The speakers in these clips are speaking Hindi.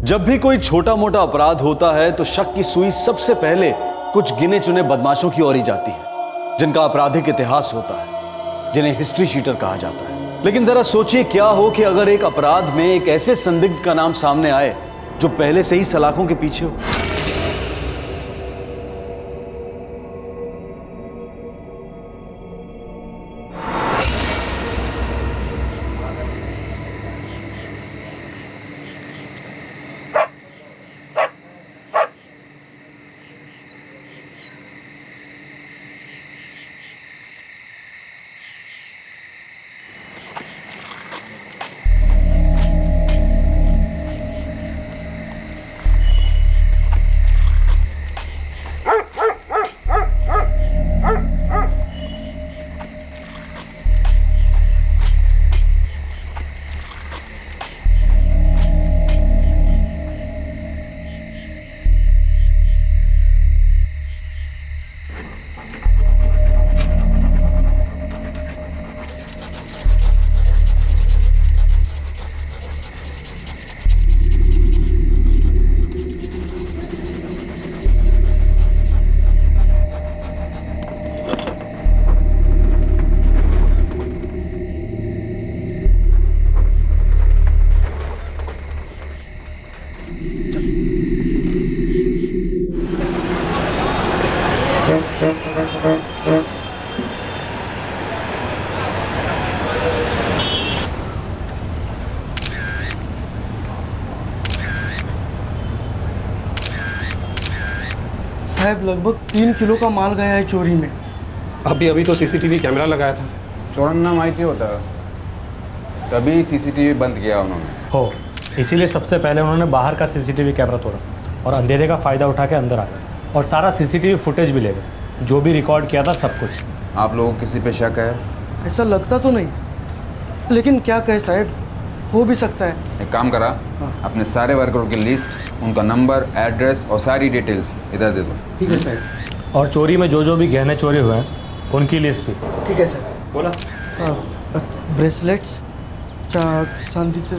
जब भी कोई छोटा मोटा अपराध होता है तो शक की सुई सबसे पहले कुछ गिने चुने बदमाशों की ओर ही जाती है, जिनका आपराधिक इतिहास होता है, जिन्हें हिस्ट्री शीटर कहा जाता है। लेकिन जरा सोचिए क्या हो कि अगर एक अपराध में एक ऐसे संदिग्ध का नाम सामने आए जो पहले से ही सलाखों के पीछे हो। साहब लगभग 3 किलो का माल गया है चोरी में। अभी तो सीसीटीवी कैमरा लगाया था। चोरांना माहिती होतं, तभी सीसीटीवी बंद किया उन्होंने। हो, इसीलिए सबसे पहले उन्होंने बाहर का सीसीटीवी कैमरा तोड़ा और अंधेरे का फ़ायदा उठा के अंदर आ गए और सारा सीसीटीवी फुटेज भी ले गए, जो भी रिकॉर्ड किया था सब कुछ। आप लोगों को किसी पे शक है? ऐसा लगता तो नहीं, लेकिन क्या कहे साहब, हो भी सकता है। एक काम करा, अपने सारे वर्करों की लिस्ट, उनका नंबर, एड्रेस और सारी डिटेल्स इधर दे दो। ठीक है साहब। और चोरी में जो भी गहने चोरी हुए हैं उनकी लिस्ट भी। ठीक है सर। बोला ब्रेसलेट्स, चांदी से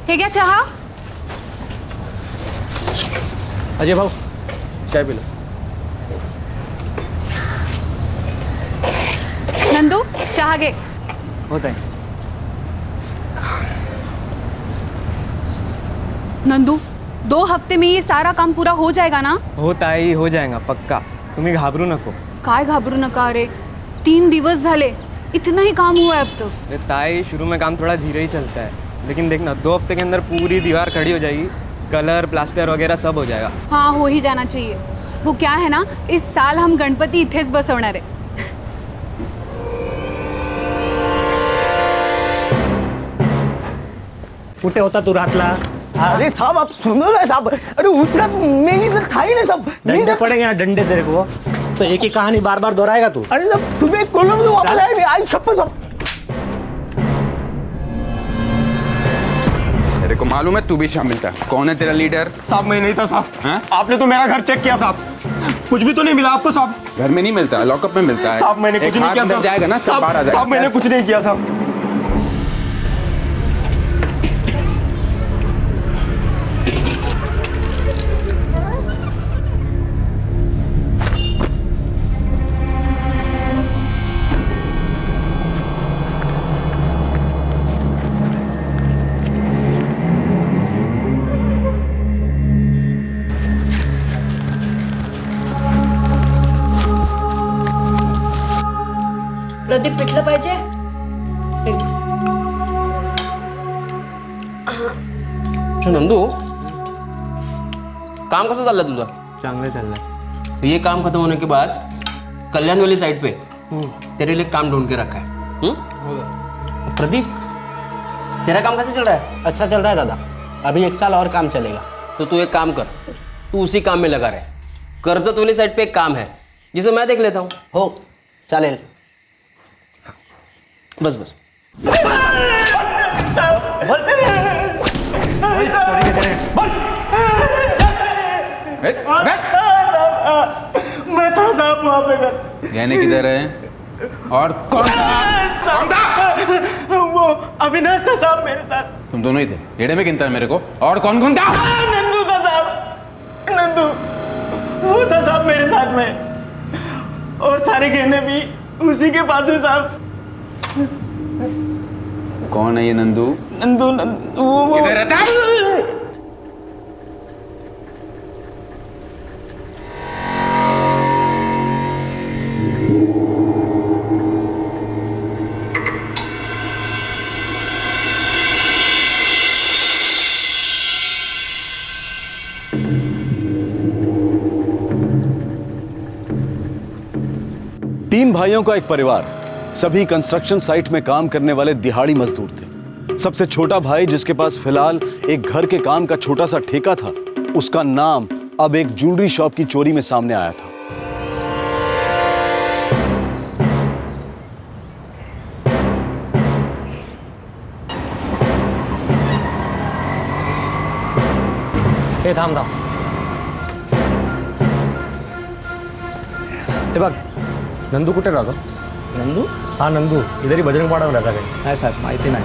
ठीक है चाह। अजय भाऊ चाय पी लो। नंदू चाह घे। होता है। नंदू 2 हफ्ते में ये सारा काम पूरा हो जाएगा ना? हो ताई, हो जाएगा पक्का, तुम्ही घाबरू नको। काय घाबरू नका रे, 3 दिवस झाले, इतना ही काम हुआ है अब तो। अरे ताई, शुरू में काम थोड़ा धीरे ही चलता है, लेकिन देखना 2 हफ्ते के अंदर पूरी दीवार खड़ी हो जाएगी, कलर प्लास्टर वगैरह सब हो जाएगा। हाँ, हो ही जाना चाहिए। वो क्या है ना, इस साल हम गणपती इथेच बसवणार आहे। कुठे होता तू रातला? अरे साहब आप सुनो ना साहब, अरे उस रात मेरी इधर था ही ना साहब। डंडे पड़ेंगे ना, डंडे तेरे को। तो एक ही कहानी बार बार दोहराएगा तू? अरे साहब सुबह कोलम से वापस आए, आज शप्पा साहब। तेरे को मालूम है तू भी शामिल था? कौन है तेरा लीडर? साहब मैं नहीं था साहब। हाँ? आपने तो मेरा घर चेक किया साहब, कुछ भी तो नहीं मिला आपको साहब। घर में नहीं मिलता, लॉकअप में मिलता है। साहब मैंने कुछ नहीं किया साहब। जाएगा ना सब बाहर आ जाएगा। साहब मैंने कुछ नहीं किया साहब। प्रदीप पिटलं पाहिजे. नंदू, काम कसं चाललं तुझं? चांगलं चाललंय। तो ये काम खत्म होने के बाद कल्याण वाली साइड पे तेरे लिए काम ढूंढ के रखा है। प्रदीप, तेरा काम कैसे चल रहा है? अच्छा चल रहा है दादा, अभी 1 साल और काम चलेगा। तो तू एक काम कर, तू उसी काम में लगा रहे। कर्जत वाली साइड पे एक काम है जिसे मैं देख लेता हूँ। हो चालेल. बस बस मैं था साहब वहाँ पे। यानी किधर है? और कौन था? वो अविनाश था साहब मेरे साथ। तुम दोनों ही थे? टेढ़े में गिनता है मेरे को। और कौन कौन था? नंदू था साहब, नंदू वो था साहब मेरे साथ में, और सारे गहने भी उसी के पास है साहब। कौन है ये नंदू? नंदू नंदू वो किधर रहता है? तीन भाइयों का एक परिवार, सभी कंस्ट्रक्शन साइट में काम करने वाले दिहाड़ी मजदूर थे। सबसे छोटा भाई, जिसके पास फिलहाल एक घर के काम का छोटा सा ठेका था, उसका नाम अब एक ज्वेलरी शॉप की चोरी में सामने आया था। हे थांब थांब, हे बघ नंदू कुठे राहतो? नंदू? हा नंदू इधर बजरंग पाडावर राहता काही. नाही साहेब, माहिती नाही.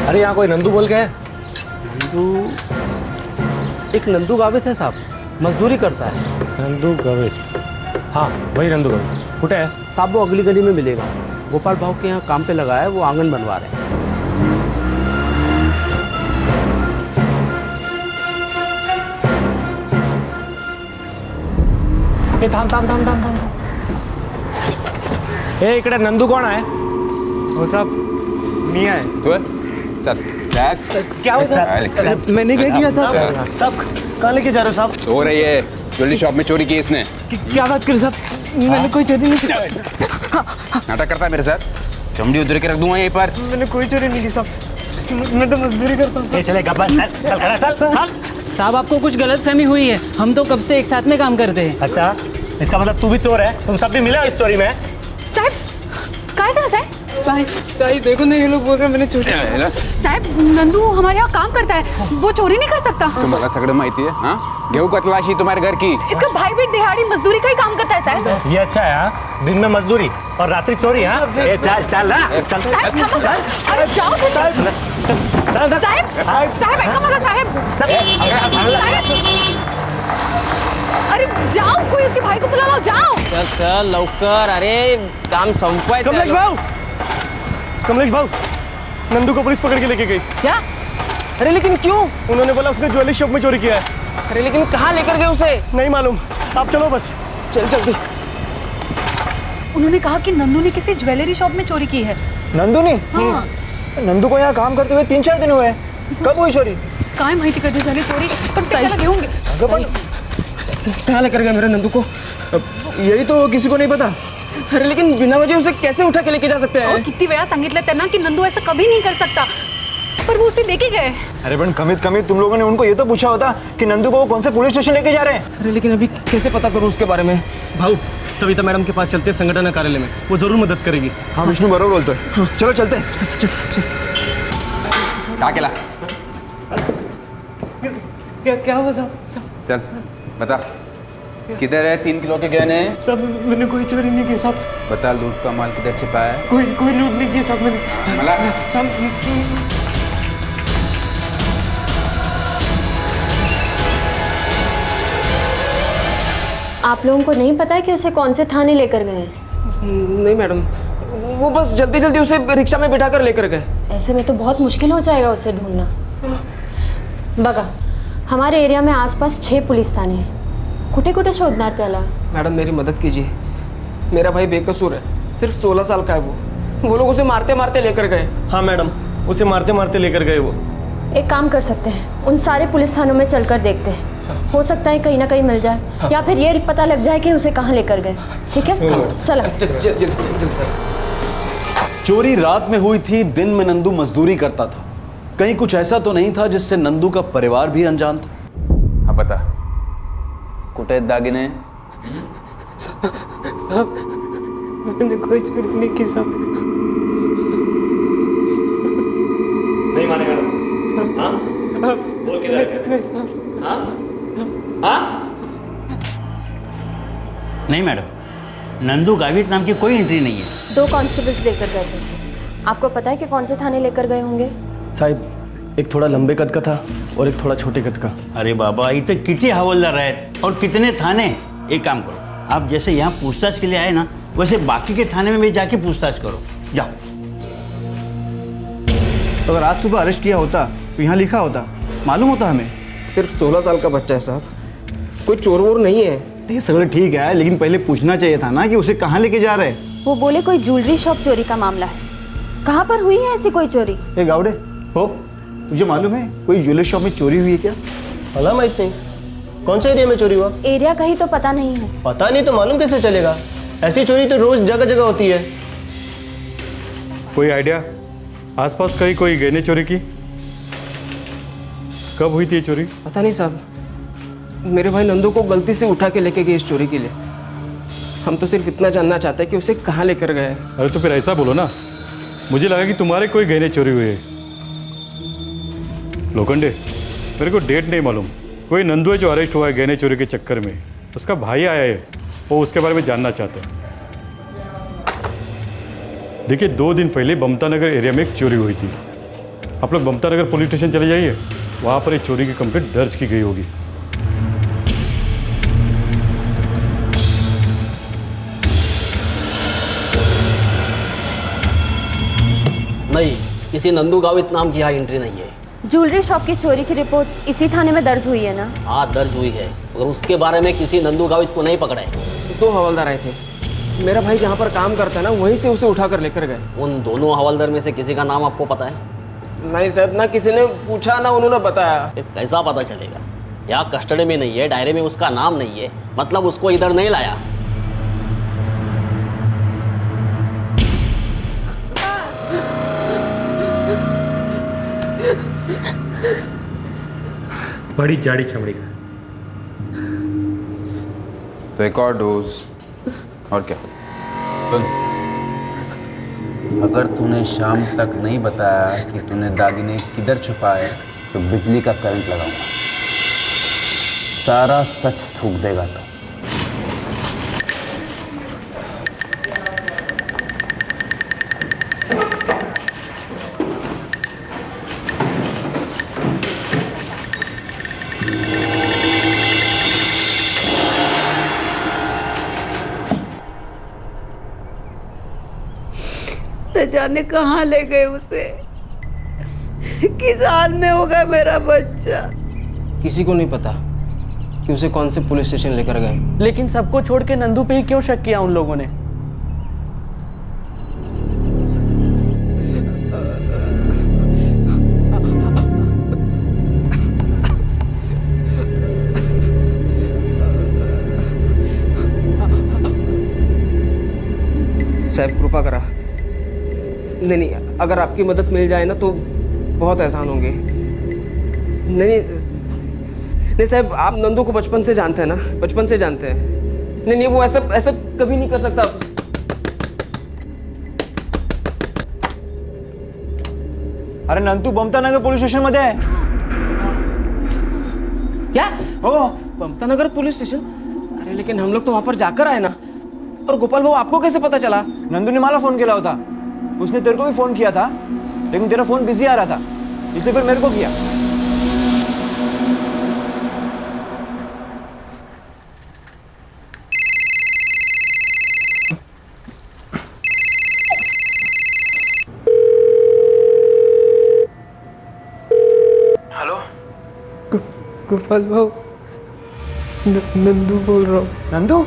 अरे यहाँ कोई नंदू बोल के है? नंदू, एक नंदू गावित है साहब, मजदूरी करता है. नंदू गवित, हाँ वही नंदू गवित. कुठे है? साहब वो अगली गली में मिलेगा. गोपाल भाव के यहाँ काम पे लगा है, वो आंगन बनवा रहे हैं. हे थांब थांब थांब थांब थांब. हे इकडे नंदू कोण आहे? वो साहब मियाँ है. तू है? चल क्या हो साहब? मैंने क्या किया साहब? साहब कहाँ लेके जा रहे हो साहब? सो रही है, ज्वेलरी शॉप में चोरी की इसने. क्या बात कर साहब? मैंने कोई चोरी नहीं की. नाटक करता है मेरे साथ. चमड़ी उधर के रख दूंगा यहीं पर. मैंने कोई चोरी नहीं की साहब, मैं तो मजदूरी करता हूँ. ये चले गब्बर, चल चल खड़ा चल चल. साहब आपको कुछ गलतफहमी हुई है, हम तो कब से एक साथ में काम करते हैं. अच्छा, इसका मतलब तू भी चोर है? तुम सब भी मिले हो इस चोरी में? साहब काय झालं साहेब? ताई देखो ना, ये लोग बोल रहे हैं मैंने चोरी. साहेब नंदू हमारे यहाँ काम करता है, वो चोरी नहीं कर सकता. तुम्हाला सगळं माहिती आहे? हाँ, घेऊ का तलाशी तुम्हारे घर की? इसका भाई भी दिहाड़ी मजदूरी का ही काम करता है साहब. ये अच्छा है हाँ? दिन में मजदूरी और रात्रि चोरी हाँ? ये चल चल ना चल. साहेब थांबा साहेब. अरे जाओ तो साहेब. साहेब साहेब ऐका माझा साहेब. साहेब अरे जाओ, कोई उसके भाई को बुला लो. जाओ चल चल लवकर, अरे काम संपवायचं. कमलेश भाऊ, कमलेश भाऊ, नंदू को पुलिस पकड़ के लेके गई. क्या? अरे लेकिन क्यों? उन्होंने बोला उसने ज्वेलरी शॉप में चोरी किया है. अरे लेकिन कहाँ लेकर गए उसे? नहीं मालूम, आप चलो बस. चल चलते. उन्होंने कहा कि नंदू ने किसी ज्वेलरी शॉप में चोरी की है. नंदू ने? हाँ. नंदू को यहाँ काम करते हुए 3-4 दिन हुए. कब हुई चोरी? काय माहिती कधी झाली चोरी, पण ते त्याला घेऊन गे. कहाँ लेकर गए मेरे नंदू को? यही तो किसी को नहीं पता. अरे लेकिन बिना वजह उसे कैसे उठा के लेके जा सकते हैं? किती वेळा सांगितलं त्यांना की नंदू ऐसा कभी नहीं कर सकता, पर वो उसे लेके गए. अरे पण कमीत कमी तुम लोगों ने उनको ये तो पूछा होता कि नंदू को वो कौन से पुलिस स्टेशन लेके जा रहे हैं. अरे लेकिन अभी कैसे पता करूँ उसके बारे में? भाऊ सविता मैडम के पास चलते हैं, संगठन कार्यालय में, वो जरूर मदद करेगी. हाँ विष्णु बरोबर बोलतोय. चलो चलते हैं. क्या केला? क्या हुआ साहब? चल बता, किधर है 3 किलो के गहने? साहब मैंने कोई चोरी नहीं की साहब. बता, लूट का माल किधर छिपा है? कोई लूट नहीं की साहब मैंने. मला साहब आप लोगों को नहीं पता है कि उसे कौन से थाने लेकर गए हैं? नहीं मैडम, वो बस जल्दी जल्दी उसे रिक्शा में बिठा कर लेकर गए. ऐसे में तो बहुत मुश्किल हो जाएगा उसे ढूंढना. बघा, हमारे एरिया में आसपास 6 पुलिस थाने हैं. कुठे कुठे शोधणार त्याला? मैडम मेरी मदद कीजिए, मेरा भाई बेकसूर है, सिर्फ 16 साल का है वो लोग उसे मारते मारते लेकर गए. हाँ मैडम, उसे मारते मारते लेकर गए वो. एक काम कर सकते हैं, उन सारे पुलिस थानों में चलकर देखते हैं. हो सकता है कहीं ना कहीं मिल जाए. या फिर ये पता लग जाए कि उसे कहाँ लेकर गए. ठीक है, चला. चोरी रात में हुई थी, दिन में नंदू मजदूरी करता था। कहीं कुछ ऐसा तो नहीं था जिससे नंदू का परिवार भी अनजान था? हाँ बता, कुठे आहेत दागिने? साहब मैंने कोई चोरी नहीं की साहब। नहीं मानेगा ना? हाँ? बोल किधर है? हाँ? हाँ? नहीं मैडम, नंदू गावित नाम की कोई एंट्री नहीं है। 2 कांस्टेबल्स लेकर गए थे। आपको पता है कि कौन से थाने लेकर गए होंगे? साहब एक थोड़ा लंबे कद का था और एक थोड़ा छोटे कद का। अरे बाबा, इतने कितने हवलदार आहेत और कितने थाने? एक काम करो, आप जैसे यहाँ पूछताछ के लिए आए ना, वैसे बाकी के थाने में भी जाके पूछताछ करो। जाओ। तो अगर आज सुबह अरेस्ट किया होता तो यहाँ लिखा होता, मालूम होता हमें। सिर्फ 16 साल का बच्चा है साहब, कोई चोर वोर नहीं है। ये सगळे ठीक है, लेकिन पहले पूछना चाहिए था ना कि उसे कहाँ लेके जा रहे हैं। वो बोले कोई ज्वेलरी शॉप चोरी का मामला है। कहाँ पर हुई है ऐसी कोई चोरी? ए गावड़े हो, तुझे मालूम है कोई ज्वेलरी शॉप में चोरी हुई है क्या? भला माहित नहीं, कौन से एरिया में चोरी हुआ? एरिया कहीं तो पता नहीं है। पता नहीं तो मालूम कैसे चलेगा? ऐसी चोरी तो रोज जगह जगह होती है। कोई आइडिया? आसपास कहीं कोई गहने चोरी की? कब हुई थी ये चोरी? पता नहीं साहब, मेरे भाई नंदू को गलती से उठा के लेके गए इस चोरी के लिए। हम तो सिर्फ इतना जानना चाहते हैं कि उसे कहाँ लेकर गए। अरे तो फिर ऐसा बोलो ना, मुझे लगा कि तुम्हारे कोई गहने चोरी हुए हैं। लोखंडे, मेरे को डेट नहीं मालूम, कोई नंदू है जो अरेस्ट हुआ है गहने चोरी के चक्कर में। उसका भाई आया है, वो उसके बारे में जानना चाहते हैं। देखिए 2 दिन पहले बमता नगर एरिया में एक चोरी हुई थी। आप लोग बमता नगर पुलिस स्टेशन चले जाइए, वहाँ पर एक चोरी की कंप्लेंट दर्ज की गई होगी। नहीं, किसी नंदू गावित नाम की यहाँ एंट्री नहीं है। ज्वेलरी शॉप की चोरी की रिपोर्ट इसी थाने में दर्ज हुई है ना? हाँ दर्ज हुई है, मगर उसके बारे में किसी नंदू गावित को नहीं पकड़े। 2 हवलदार आए थे, मेरा भाई जहाँ पर काम करता है ना, वहीं से उसे उठा कर लेकर गए। उन दोनों हवलदार में से किसी का नाम आपको पता है? नहीं साहब, ना किसी ने पूछा ना उन्होंने बताया। कैसा पता चलेगा? यहाँ कस्टडी में नहीं है, डायरी में उसका नाम नहीं है, मतलब उसको इधर नहीं लाया। बड़ी जाड़ी चमड़ी का। तो एक और डोज। और क्या? सुन, अगर तूने शाम तक नहीं बताया कि तूने दागिने किधर छुपाए तो बिजली का करंट लगाऊंगा। सारा सच थूक देगा तो। न जाने कहाँ ले गए उसे, किस हाल में होगा मेरा बच्चा। किसी को नहीं पता कि उसे कौन से पुलिस स्टेशन लेकर गए। लेकिन सबको छोड़ के नंदू पे ही क्यों शक किया उन लोगों ने? साहब कृपा करा, नहीं, अगर आपकी मदद मिल जाए ना तो बहुत एहसान होंगे। नहीं साहब, आप नंदू को बचपन से जानते हैं ना, बचपन से जानते हैं। नहीं वो ऐसा कभी नहीं कर सकता। अरे नंदू बमता नगर पुलिस स्टेशन मध्ये आहे। क्या? हो, बमता नगर पुलिस स्टेशन? अरे लेकिन हम लोग तो वहां पर जाकर आए ना। और गोपाल भाऊ, आपको कैसे पता चला? नंदू ने मला फोन केला होता, उसने तेरे को भी फोन किया था, लेकिन तेरा फोन बिजी आ रहा था, इसलिए फिर मेरे को किया। हेलो गोपाल भाऊ, नंदू बोल रहा हूँ। नंदू?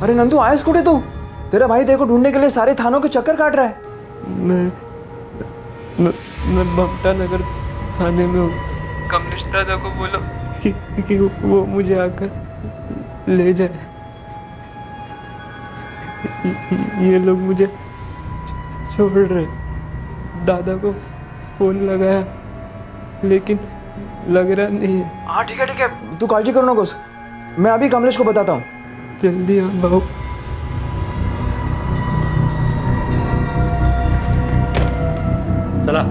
अरे नंदू आयस कुठे तू? तेरा भाई तेरे को ढूंढने के लिए सारे थानों के चक्कर काट रहा है। मैं बमता नगर थाने में हूँ। कमलेश दादा को बोलो कि वो मुझे आकर ले जाए। ये लोग मुझे छोड़ रहे। दादा को फोन लगाया लेकिन लग रहा नहीं है। हाँ ठीक है, तू काळजी करू नकोस, मैं अभी कमलेश को बताता हूँ। जल्दी आ भाऊ। चला।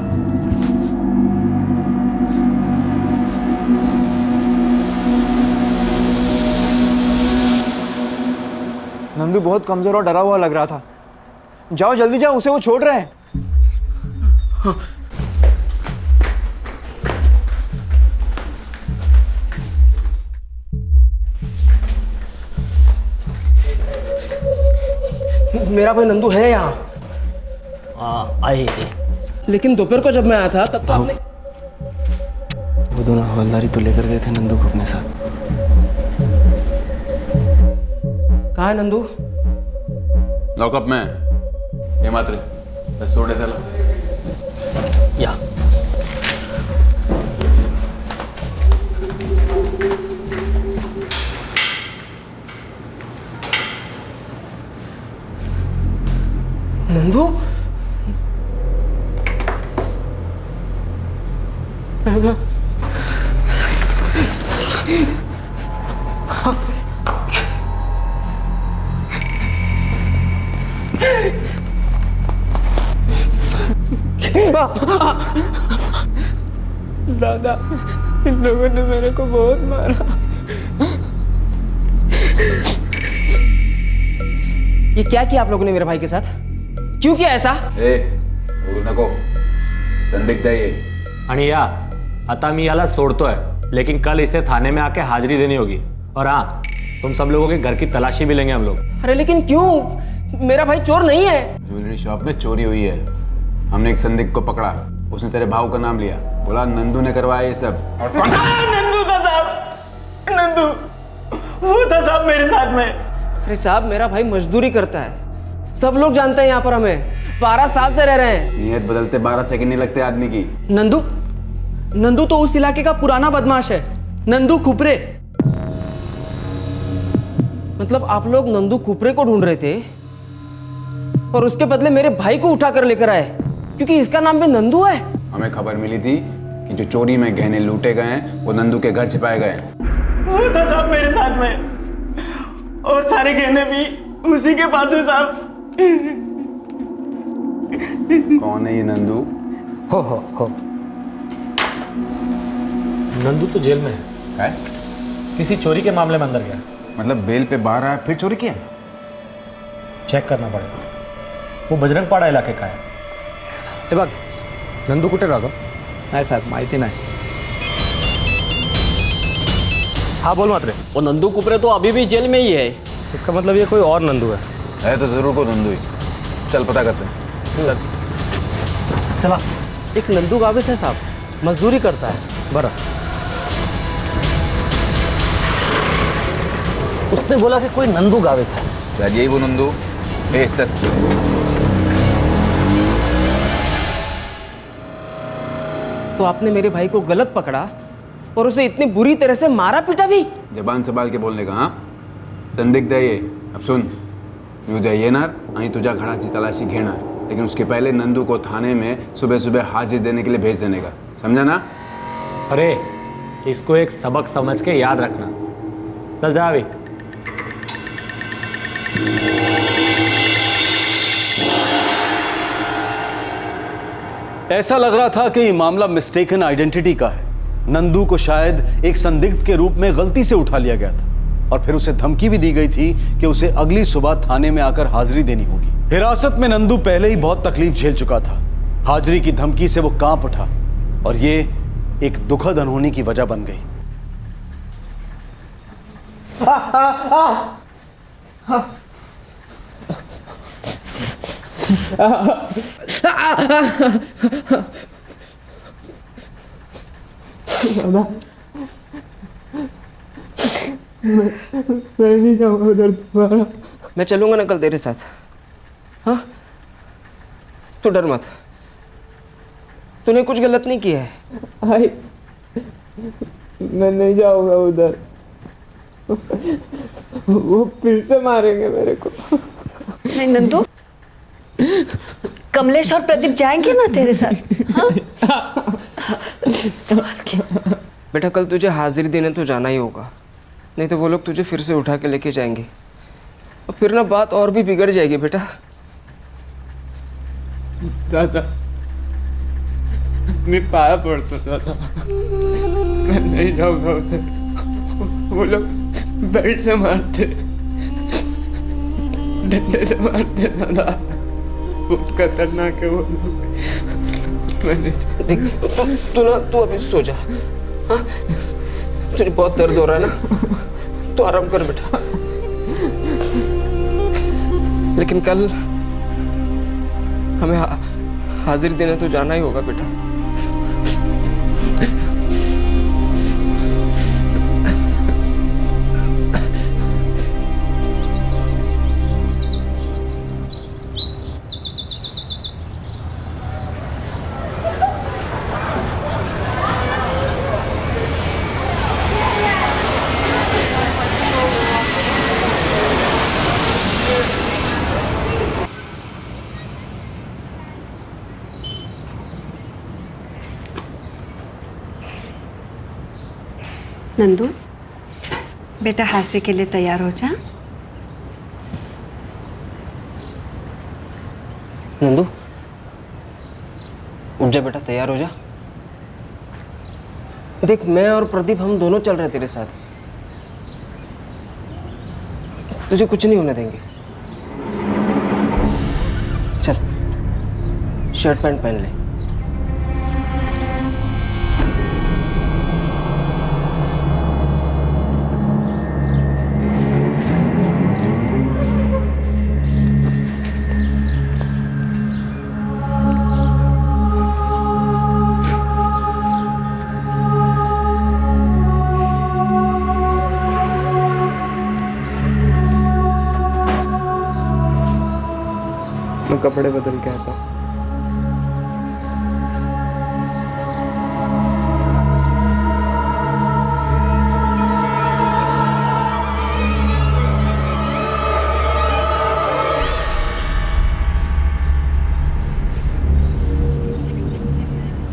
नंदू बहुत कमजोर और डरा हुआ लग रहा था। जाओ जल्दी जाओ, उसे वो छोड़ रहे हैं। मेरा भाई नंदू है यहाँ। आए लेकिन दोपहर को जब मैं आया था तब तो आपने वो दोनों हवलदारी तो लेकर गए थे नंदू को अपने साथ। कहाँ है नंदू? लॉकअप में ये मात्र बस सोडे त्याला या नंदू? दादा दादा, इन लोगों ने मेरे को बहुत मारा। ये क्या किया आप लोगों ने मेरे भाई के साथ? क्यों किया ऐसा? बोलू नको, संदिग्ध आहे ये। आणि या आता मी याला सोडतोय, लेकिन कल इसे थाने में आके हाजिरी देनी होगी। और हाँ, तुम सब लोगों के घर की तलाशी भी लेंगे हम लोग। अरे लेकिन क्यों? मेरा भाई चोर नहीं है। ज्वेलरी शॉप में चोरी हुई है, हमने एक संदिग्ध को पकड़ा, उसने तेरे भाव का नाम लिया, बोला नंदू ने करवाया ये सब। नंदू था साहब, नंदू वो था साहब मेरे साथ में। अरे साहब, मेरा भाई मजदूरी करता है, सब लोग जानते हैं यहाँ पर, हमें 12 साल से रह रहे हैं। नियत बदलते 12 सेकंड नहीं लगते आदमी की। नंदू तो उस इलाके का पुराना बदमाश है, नंदू खुपरे। मतलब आप लोग नंदू खुपरे को ढूंढ रहे थे और उसके बदले मेरे भाई को उठा कर लेकर आए, क्योंकि इसका नाम भी नंदू है। हमें खबर मिली थी कि जो चोरी में गहने लूटे गए हैं वो नंदू के घर छिपाए गए हैं। वो था साहब मेरे साथ में, और सारे गहने भी उसी के पास है साहब। कौन है ये नंदू? हो नंदू तो जेल में है। किसी चोरी के मामले में अंदर गया। मतलब बेल पे बाहर आया फिर चोरी किया? चेक करना पड़ेगा, वो बजरंगपाडा इलाके का है। हे बघ, नंदू कुठे राहतो? नाही साहेब, माहिती नाही। हाँ बोल मात्रे। वो नंदू कुपरे तो अभी भी जेल में ही है। इसका मतलब ये कोई और नंदू है तो जरूर को नंदू ही। चल पता करते हैं। चला। एक नंदू गावित है साहब, मजदूरी करता है। बरा, उसने बोला कि कोई नंदू गावित है। यार यही वो नंदू। चल। तो आपने मेरे भाई को गलत पकड़ा और उसे इतनी बुरी तरह से मारा पीटा भी? जबान संभाल के बोलने का। हाँ, संदिग्ध है ये। अब सुन, मी उद्या येणार आणि तुझ्या घराची तलाशी घेणार, लेकिन उसके पहले नंदू को थाने में सुबह सुबह हाजिरी देने के लिए भेज देने का, समझा ना? अरे इसको एक सबक समझ के याद रखना। चल जा अभी। ऐसा लग रहा था कि ये मामला मिस्टेकन आइडेंटिटी का है। नंदू को शायद एक संदिग्ध के रूप में गलती से उठा लिया गया था और फिर उसे धमकी भी दी गई थी कि उसे अगली सुबह थाने में आकर हाजिरी देनी होगी। हिरासत में नंदू पहले ही बहुत तकलीफ झेल चुका था। हाजिरी की धमकी से वो कांप उठा और ये एक दुखद अनहोनी की वजह बन गई। मैं नहीं जाऊंगा उधर दोबारा। मैं चलूंगा ना कल तेरे साथ। हाँ, तू डर मत, तूने कुछ गलत नहीं किया है। आई, मैं नहीं जाऊंगा उधर, वो फिर से मारेंगे मेरे को। नहीं नंदू, कमलेश और प्रदीप जाएंगे ना तेरे साथ? हाँ? संभाल के। बेटा कल तुझे हाजिरी देने तो जाना ही होगा, नहीं तो वो लोग तुझे फिर से उठा के लेके जाएंगे और फिर ना बात और भी बिगड़ जाएगी बेटा। दादा मैं पाया पड़ता दादा, मैं नहीं जाऊंगा उधर। वो लोग बेल्ट से मारते, डंडे से मारते दादा, बहुत खतरनाक है वो लोग। मैंने देख तू अभी सो जा। हाँ तुझे बहुत दर्द हो रहा है ना, तो आराम कर बेटा। लेकिन कल हमें हाजिर देने तो जाना ही होगा बेटा। नंदू बेटा हाजिरी के लिए तैयार हो जा। नंदू उठ जा बेटा, तैयार हो जा। देख मैं और प्रदीप हम दोनों चल रहे तेरे साथ, तुझे कुछ नहीं होने देंगे। चल शर्ट पैंट पहन ले। मैं कपड़े बदल के आता हूँ।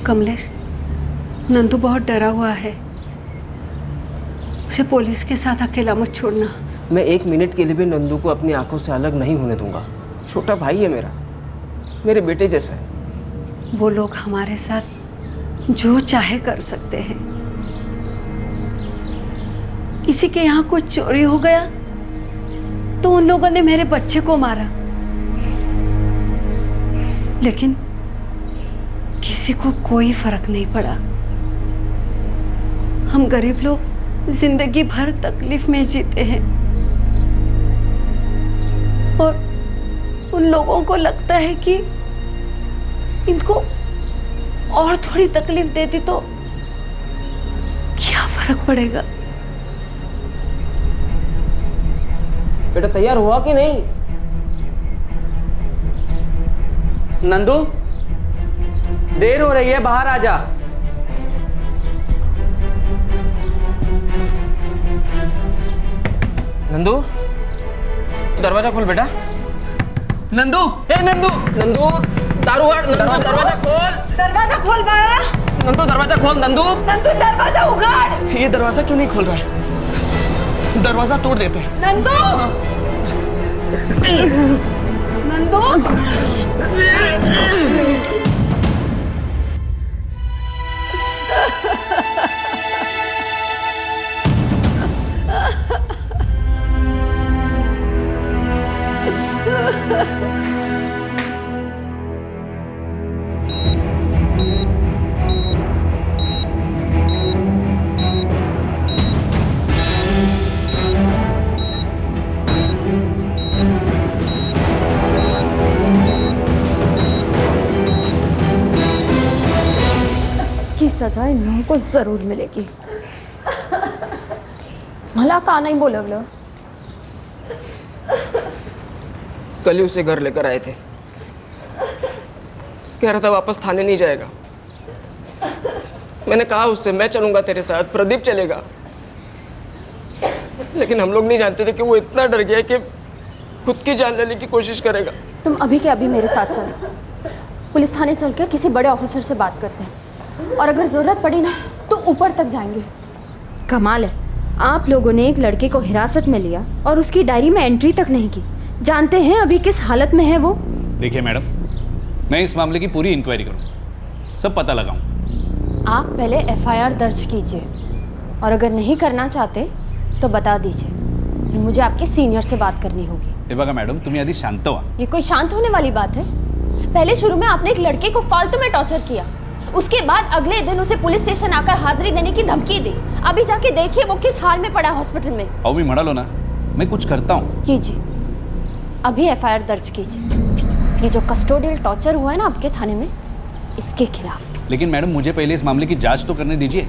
कमलेश नंदू बहुत डरा हुआ है, उसे पुलिस के साथ अकेला मत छोड़ना। मैं एक मिनट के लिए भी नंदू को अपनी आंखों से अलग नहीं होने दूंगा। छोटा भाई है मेरा, मेरे बेटे जैसा है। वो लोग हमारे साथ जो चाहे कर सकते हैं। किसी के यहाँ कुछ चोरी हो गया तो उन लोगों ने मेरे बच्चे को मारा, लेकिन किसी को कोई फर्क नहीं पड़ा। हम गरीब लोग जिंदगी भर तकलीफ में जीते हैं और उन लोगों को लगता है कि इनको और थोड़ी तकलीफ देती तो क्या फर्क पड़ेगा। बेटा तैयार हुआ कि नहीं? नंदू देर हो रही है, बाहर आ जा। नंदू दरवाजा खोल बेटा। नंदू हे नंदू, नंदू दारूहाट, नंदू दरवाजा खोल। दरवाजा खोल बाया। नंदू दरवाजा खोल। नंदू नंदू दरवाजा उगाड़। ये दरवाजा क्यों नहीं खोल रहा है? दरवाजा तोड़ देते हैं। नंदू नंदू सजा इन लोगों को जरूर मिलेगी। मला का नहीं बोलवलं? कल ही उसे घर लेकर आए थे, कह रहा था वापस थाने नहीं जाएगा। मैंने कहा उससे मैं चलूंगा तेरे साथ, प्रदीप चलेगा, लेकिन हम लोग नहीं जानते थे कि वो इतना डर गया कि खुद की जान लेने की कोशिश करेगा। तुम अभी के अभी मेरे साथ चलो। पुलिस थाने चलकर किसी बड़े ऑफिसर से बात करते हैं, और अगर ज़रूरत पड़ी ना तो ऊपर तक जाएंगे। कमाल है, आप लोगों ने एक लड़के को हिरासत में लिया और उसकी डायरी में एंट्री तक नहीं की। जानते हैं अभी किस हालत में है वो? देखिए मैडम, मैं इस मामले की पूरी इंक्वायरी करूँ, सब पता लगाऊँ। आप पहले एफआईआर दर्ज कीजिए, और अगर नहीं करना चाहते तो बता दीजिए, मुझे आपके सीनियर से बात करनी होगी। हे बघा मॅडम, तुम्ही आधी शांत व्हा। ये कोई शांत होने वाली बात है? पहले शुरू में आपने एक लड़के को फालतू में टॉर्चर किया, उसके बाद अगले दिन उसे पुलिस स्टेशन आकर हाजिरी देने की धमकी दी। अभी जाके देखिए वो किस हाल में पड़ा है हॉस्पिटल में। अहो मी म्हणालो ना, मैं कुछ करता हूँ। कीजिए, अभी एफआईआर दर्ज कीजिए। ये जो कस्टोडियल टॉर्चर हुआ है ना आपके थाने में, इसके खिलाफ। लेकिन मैडम, मुझे पहले इस मामले की जांच तो करने दीजिए,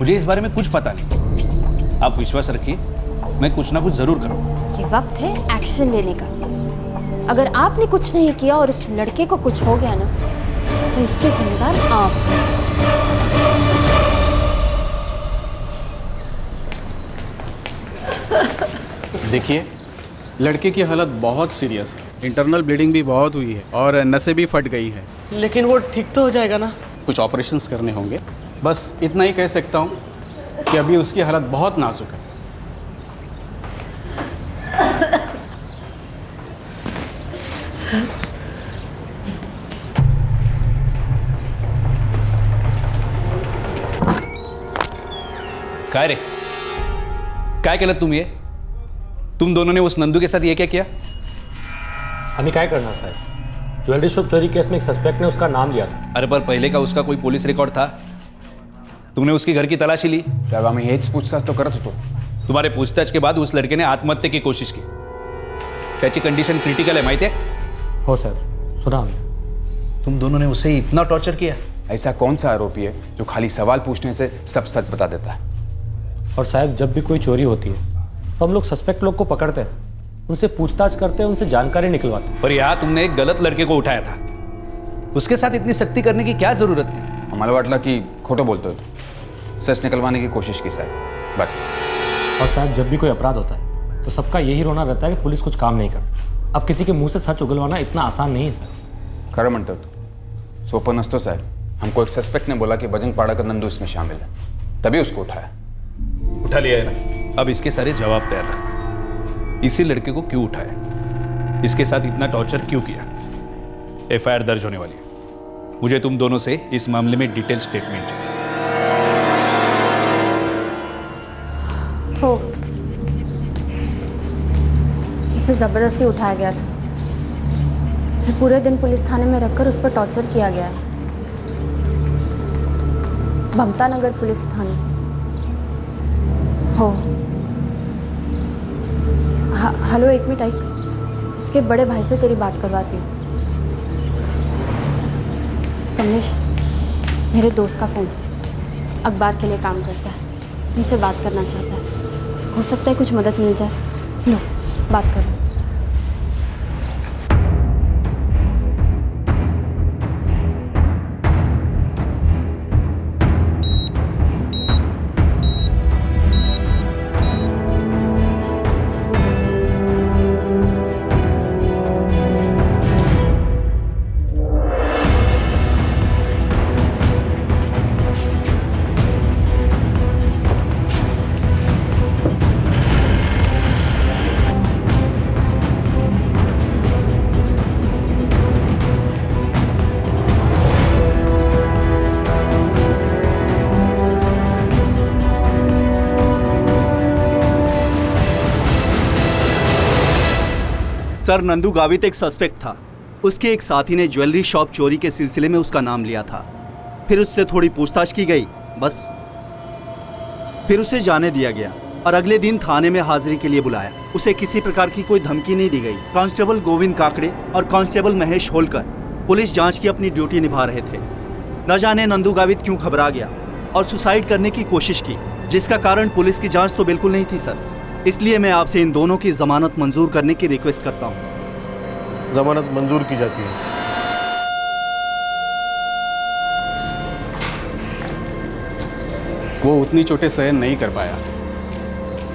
मुझे इस बारे में कुछ पता नहीं। आप विश्वास रखिए, मैं कुछ ना कुछ जरूर करूँ। ये वक्त है एक्शन लेने का। अगर आपने कुछ नहीं किया और उस लड़के को कुछ हो गया ना, तो इसके जिम्मेदार आप। देखिए, लड़के की हालत बहुत सीरियस है, इंटरनल ब्लीडिंग भी बहुत हुई है और नसें भी फट गई हैं। लेकिन वो ठीक तो हो जाएगा ना? कुछ ऑपरेशंस करने होंगे, बस इतना ही कह सकता हूँ कि अभी उसकी हालत बहुत नाजुक है। काय रे, काय केलं तुम्ही? तुम दोनों ने उस नंदू के साथ ये क्या किया? हमें क्या करना साहब, ज्वेलरी शॉप चोरी केस में एक सस्पेक्ट ने उसका नाम लिया था। अरे पर पहले का उसका कोई पुलिस रिकॉर्ड था? तुमने उसके घर की तलाशी ली? तेव्हा मी हेच पूछताछ तो करत होतो। तुम्हारे पूछताछ के बाद उस लड़के ने आत्महत्या की कोशिश की, त्याची कंडीशन क्रिटिकल है, माहिती है? हो सर, सुना हमने। तुम दोनों ने उसे इतना टॉर्चर किया? ऐसा कौन सा आरोपी है जो खाली सवाल पूछने से सब सच बता देता है? और साहब, जब भी कोई चोरी होती है तो हम लोग सस्पेक्ट लोग को पकड़ते हैं, उनसे पूछताछ करते हैं, उनसे जानकारी निकलवाते हैं। पर यहाँ तुमने एक गलत लड़के को उठाया था, उसके साथ इतनी सख्ती करने की क्या जरूरत थी? आम्हाला वाटलं की खोटं बोलतोय तो सच निकलवाने की कोशिश की साहब, बस। और साहब, जब भी कोई अपराध होता है तो सबका यही रोना रहता है कि पुलिस कुछ काम नहीं करती। अब किसी के मुंह से सच उगलवाना इतना आसान नहीं है सर। खरं म्हणतो तो सोपं नसतो साहब। हमको एक सस्पेक्ट ने बोला कि बजरंगपाड़ा का नंदू इसमें शामिल है, तभी उसको उठाया। उठा लिया है ना, अब इसके सारे जवाब तैयार रखना। इसी लड़के को क्यों उठाया, इसके साथ इतना टॉर्चर क्यों किया? एफआईआर दर्ज होने वाली है, मुझे तुम दोनों से इस मामले में डिटेल स्टेटमेंट चाहिए। हो, उसे जबरदस्ती उठाया गया था, फिर पूरे दिन पुलिस थाने में रखकर उस पर टॉर्चर किया गया है। ममता नगर पुलिस थाने। हो, हेलो, एक मिनट आई, उसके बड़े भाई से तेरी बात करवाती हूँ। कमलेश, मेरे दोस्त का फ़ोन, अखबार के लिए काम करता है, तुमसे बात करना चाहता है। हो सकता है कुछ मदद मिल जाए। लो, बात करो। सर, नंदू गावित एक सस्पेक्ट था। उसके एक साथी ने ज्वेलरी शॉप चोरी के सिलसिले में उसका नाम लिया था। फिर उससे थोड़ी पूछताछ की गई, बस। फिर उसे जाने दिया गया और अगले दिन थाने में हाजिरी के लिए बुलाया। उसे किसी प्रकार की कोई धमकी नहीं दी गई। कांस्टेबल गोविंद काकड़े और कांस्टेबल महेश होलकर पुलिस जांच की अपनी ड्यूटी निभा रहे थे। न जाने नंदू गावित क्यों घबरा गया और सुसाइड करने की कोशिश की, जिसका कारण पुलिस की जाँच तो बिल्कुल नहीं थी सर। इसलिए मैं आपसे इन दोनों की जमानत मंजूर करने की रिक्वेस्ट करता हूँ। जमानत मंजूर की जाती है। वो उतनी चोटें सहन नहीं कर पाया,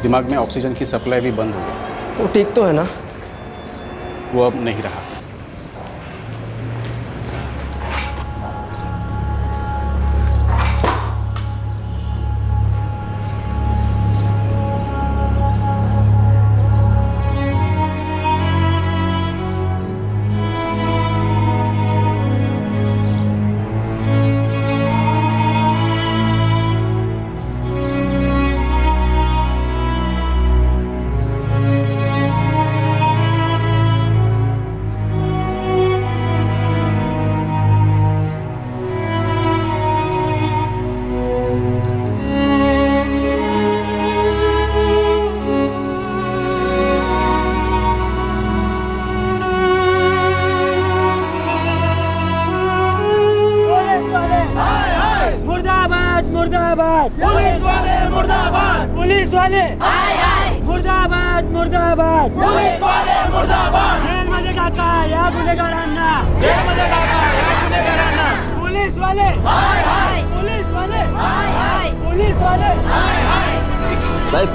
दिमाग में ऑक्सीजन की सप्लाई भी बंद हो गई। वो ठीक तो है ना? वो अब नहीं रहा। पुलिस वाले मुर्दाबाद मुर्दाबाद, पुलिस वाले मुर्दाबाद, जेलमध्ये टाका या गुन्हेगारांना, जेलमध्ये टाका या गुन्हेगारांना, पुलिस वाले पुलिस वाले पुलिस वाले। साहब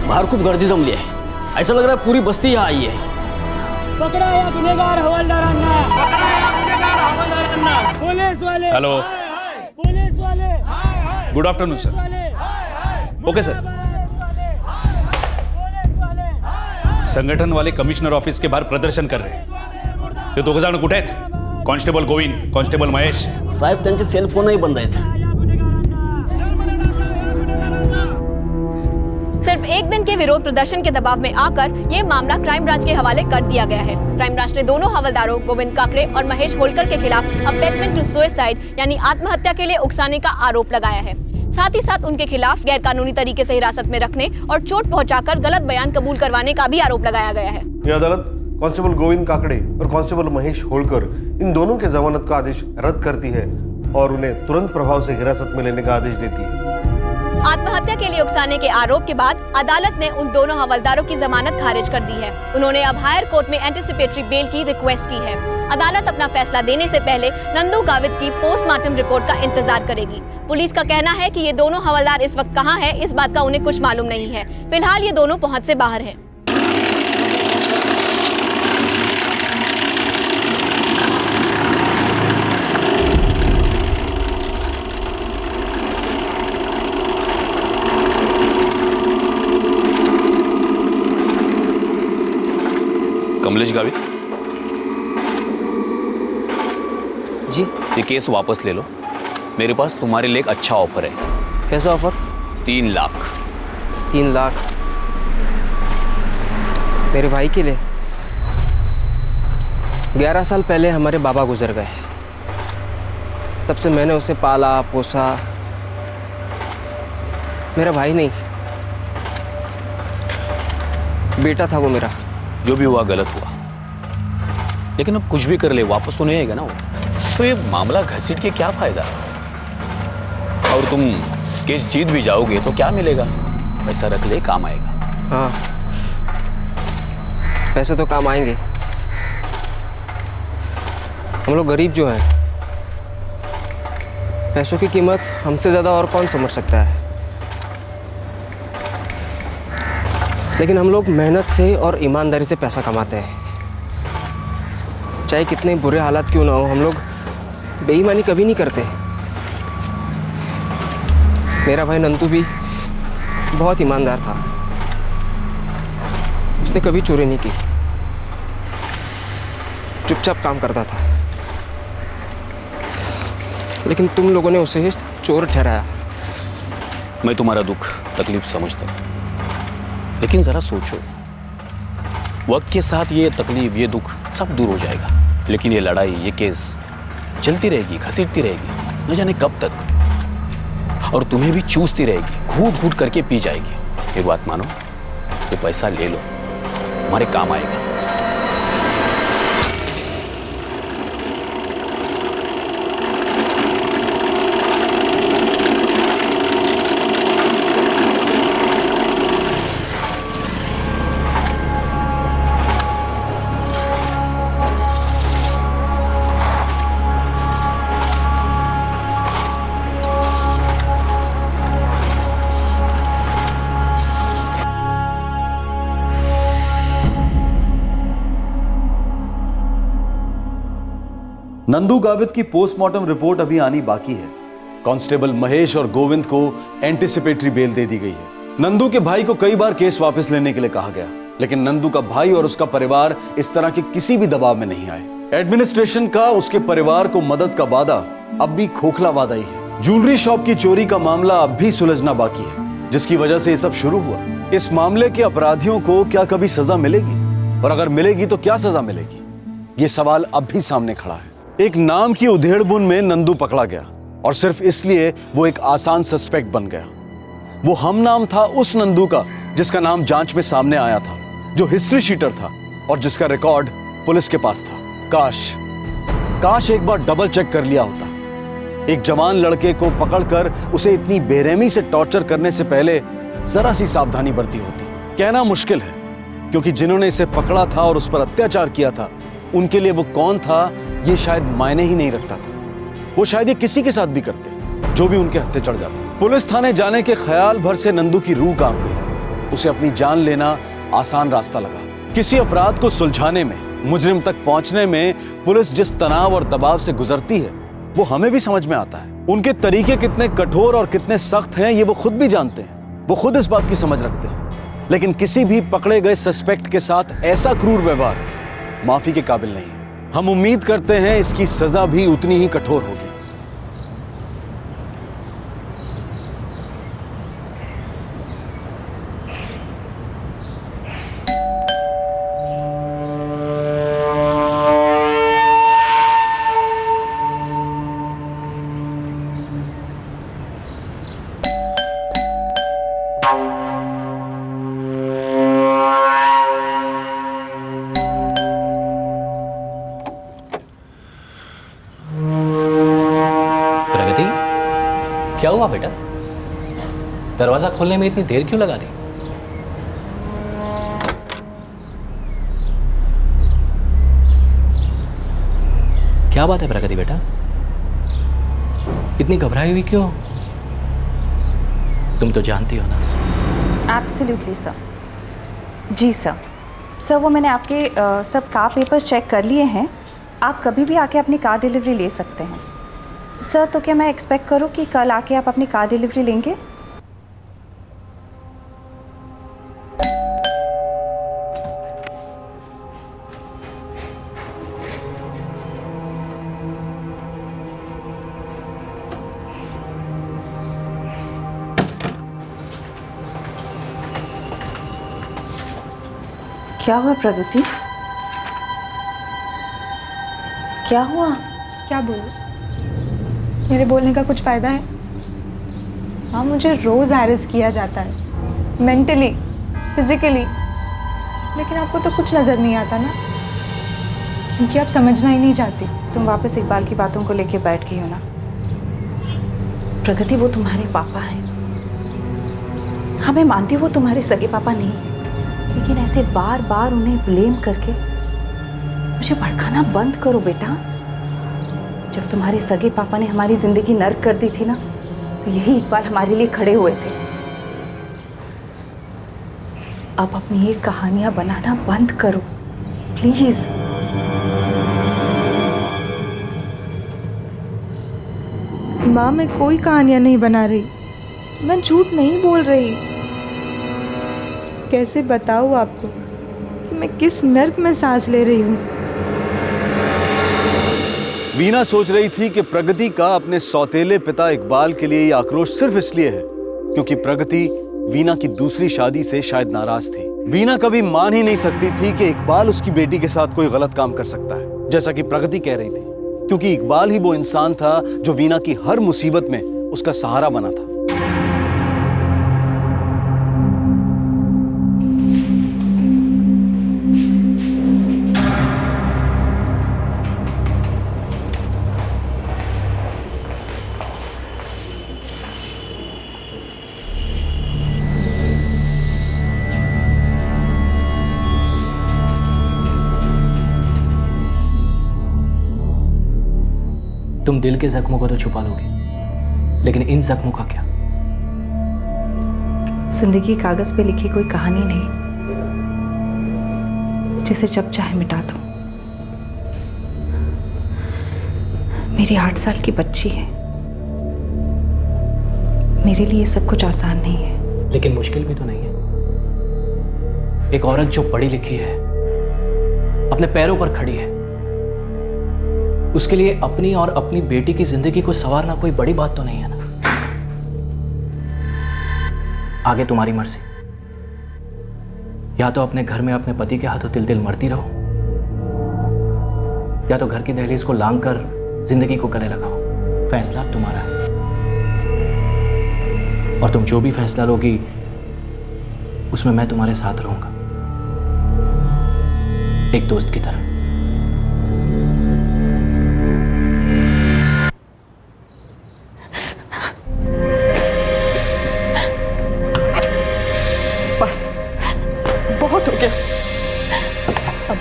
बाहर खूप गर्दी जमली आहे, ऐसा लग रहा है पूरी बस्ती यहाँ आई है। पकड़ा या गुन्हेगार हवालदारांना, पकड़ा या गुन्हेगार हवालदारांना, पुलिस वाले हेलो, पुलिस वाले। Good afternoon sir. Okay sir. संगठन वाले कमिश्नर ऑफिस के बाहर प्रदर्शन कर रहे हैं। ते दोघं जण कुठे आहेत? Constable Govind, constable Mahesh. साहेब त्यांचे सेल फोनही बंद आहेत। सिर्फ एक दिन के विरोध प्रदर्शन के दबाव में आकर ये मामला क्राइम ब्रांच के हवाले कर दिया गया है। क्राइम ब्रांच ने दोनों हवलदारों गोविंद काकड़े और महेश होलकर के खिलाफ अबेटमेंट टू सुसाइड यानी आत्महत्या के लिए उकसाने का आरोप लगाया है। साथ ही साथ उनके खिलाफ गैरकानूनी तरीके से हिरासत में रखने और चोट पहुंचाकर गलत बयान कबूल करवाने का भी आरोप लगाया गया है। यह अदालत कांस्टेबल गोविंद काकड़े और कांस्टेबल महेश होलकर इन दोनों के जमानत का आदेश रद्द करती है और उन्हें तुरंत प्रभाव से हिरासत में लेने का आदेश देती है। आत्महत्या के लिए उकसाने के आरोप के बाद अदालत ने उन दोनों हवलदारों की जमानत खारिज कर दी है। उन्होंने अब हायर कोर्ट में एंटिसिपेटरी बेल की रिक्वेस्ट की है। अदालत अपना फैसला देने से पहले नंदू गावित की पोस्टमार्टम रिपोर्ट का इंतजार करेगी। पुलिस का कहना है कि ये दोनों हवलदार इस वक्त कहां हैं, इस बात का उन्हें कुछ मालूम नहीं है। फिलहाल ये दोनों पहुंच से बाहर हैं। कमलेश गावित जी, ये केस वापस ले लो। मेरे पास तुम्हारे लिए एक अच्छा ऑफर है। कैसा ऑफर? 3 लाख। 3 लाख मेरे भाई के लिए? 11 साल पहले हमारे बाबा गुजर गए। तब से मैंने उसे पाला पोसा। मेरा भाई नहीं, बेटा था वो मेरा। जो भी हुआ गलत हुआ, लेकिन अब कुछ भी कर ले वापस तो नहीं आएगा ना वो। तो ये मामला घसीट के क्या फायदा? और तुम केस जीत भी जाओगे तो क्या मिलेगा? पैसा रख ले, काम आएगा। हाँ, पैसे तो काम आएंगे। हम लोग गरीब जो हैं, पैसों की कीमत हमसे ज़्यादा और कौन समझ सकता है। लेकिन हम लोग मेहनत से और ईमानदारी से पैसा कमाते हैं। चाहे कितने बुरे हालात क्यों ना हो, हम लोग बेईमानी कभी नहीं करते। मेरा भाई नंदू भी बहुत ईमानदार था। उसने कभी चोरी नहीं की, चुपचाप काम करता था। लेकिन तुम लोगों ने उसे चोर ठहराया। मैं तुम्हारा दुख तकलीफ समझता हूँ, लेकिन जरा सोचो, वक्त के साथ ये तकलीफ ये दुख सब दूर हो जाएगा। लेकिन ये लड़ाई ये केस चलती रहेगी, घसीटती रहेगी, न जाने कब तक। और तुम्हें भी चूसती रहेगी, घूट घूट करके पी जाएगी। एक बात मानो, ये पैसा ले लो, हमारे काम आएगा। नंदू गावित की पोस्टमार्टम रिपोर्ट अभी आनी बाकी है। कांस्टेबल महेश और गोविंद को एंटिसिपेटरी बेल दे दी गई है। नंदू के भाई को कई बार केस वापस लेने के लिए कहा गया, लेकिन नंदू का भाई और उसका परिवार इस तरह के किसी भी दबाव में नहीं आए। एडमिनिस्ट्रेशन का उसके परिवार को मदद का वादा अब भी खोखला वादा ही है। ज्वेलरी शॉप की चोरी का मामला अब भी सुलझना बाकी है, जिसकी वजह से ये सब शुरू हुआ। इस मामले के अपराधियों को क्या कभी सजा मिलेगी? और अगर मिलेगी तो क्या सजा मिलेगी? ये सवाल अब भी सामने खड़ा है। एक नाम की उधेड़बुन में नंदू पकड़ा गया और सिर्फ इसलिए वो एक आसान सस्पेक्ट बन गया। वो हम नाम था उस नंदू का जिसका नाम जांच में सामने आया था, जो हिस्ट्री शीटर था और जिसका रिकॉर्ड पुलिस के पास था। काश एक बार डबल चेक कर लिया होता। एक जवान लड़के को पकड़कर उसे इतनी बेरहमी से टॉर्चर करने से पहले जरा सी सावधानी बरती होती। कहना मुश्किल है, क्योंकि जिन्होंने इसे पकड़ा था और उस पर अत्याचार किया था, उनके लिए वो कौन था ये शायद मायने ही नहीं रखता था। वो शायद ये किसी के साथ भी करते जो भी उनके हत्थे चढ़ जाते। पुलिस थाने जाने के ख्याल भर से नंदू की रूह कांप गई। उसे अपनी जान लेना आसान रास्ता लगा। किसी अपराध को सुलझाने में, मुजरिम तक पहुंचने में पुलिस जिस तनाव और दबाव से गुजरती है वो हमें भी समझ में आता है। उनके तरीके कितने कठोर और कितने सख्त हैं ये वो खुद भी जानते हैं। वो खुद इस बात की समझ रखते हैं। लेकिन किसी भी पकड़े गए सस्पेक्ट के साथ ऐसा क्रूर व्यवहार माफी के काबिल नहीं है। हम उम्मीद करते हैं इसकी सजा भी उतनी ही कठोर होगी। क्या हुआ बेटा? दरवाजा खोलने में इतनी देर क्यों लगा दी? क्या बात है प्रगति बेटा? इतनी घबराई हुई क्यों? तुम तो जानती हो ना। Absolutely sir. जी सर। सर वो मैंने आपके सब कार पेपर्स चेक कर लिए हैं। आप कभी भी आके अपनी कार डिलीवरी ले सकते हैं। सर तो क्या मैं एक्सपेक्ट करूं कि कल आके आप अपनी कार डिलीवरी लेंगे? क्या हुआ प्रगति? क्या हुआ? क्या बोलूं? मेरे बोलने का कुछ फ़ायदा है? हाँ, मुझे रोज़ हैरेस किया जाता है, मेंटली, फिजिकली, लेकिन आपको तो कुछ नज़र नहीं आता ना, क्योंकि आप समझना ही नहीं चाहती। तुम वापस इकबाल की बातों को लेके बैठ गई हो ना। प्रगति वो तुम्हारे पापा हैं। हाँ मैं मानती हूँ वो तुम्हारे सगे पापा नहीं है, लेकिन ऐसे बार बार उन्हें ब्लेम करके मुझे भड़काना बंद करो बेटा। जब तुम्हारे सगे पापा ने हमारी जिंदगी नर्क कर दी थी ना, तो यही इकबाल हमारे लिए खड़े हुए थे। अब अपनी ये कहानियां बनाना बंद करो प्लीज। माँ मैं कोई कहानियाँ नहीं बना रही, मैं झूठ नहीं बोल रही। कैसे बताऊँ आपको कि मैं किस नर्क में सांस ले रही हूँ। वीना सोच रही थी कि प्रगति का अपने सौतेले पिता इकबाल के लिए ये आक्रोश सिर्फ इसलिए है क्योंकि प्रगति वीना की दूसरी शादी से शायद नाराज थी। वीना कभी मान ही नहीं सकती थी कि इकबाल उसकी बेटी के साथ कोई गलत काम कर सकता है, जैसा कि प्रगति कह रही थी, क्योंकि इकबाल ही वो इंसान था जो वीना की हर मुसीबत में उसका सहारा बना था। तुम दिल के जख्मों को तो छुपा लोगे, लेकिन इन जख्मों का क्या? जिंदगी कागज पे लिखी कोई कहानी नहीं जिसे जब चाहे मिटा दो। मेरी 8 साल की बच्ची है। मेरे लिए सब कुछ आसान नहीं है, लेकिन मुश्किल भी तो नहीं है। एक औरत जो पढ़ी लिखी है, अपने पैरों पर खड़ी है, उसके लिए अपनी और अपनी बेटी की जिंदगी को संवारना कोई बड़ी बात तो नहीं है ना। आगे तुम्हारी मर्जी। या तो अपने घर में अपने पति के हाथों तिल तिल मरती रहो, या तो घर की दहलीज को लांग कर जिंदगी को गले लगाओ। फैसला तुम्हारा है, और तुम जो भी फैसला लोगी उसमें मैं तुम्हारे साथ रहूंगा, एक दोस्त की तरह।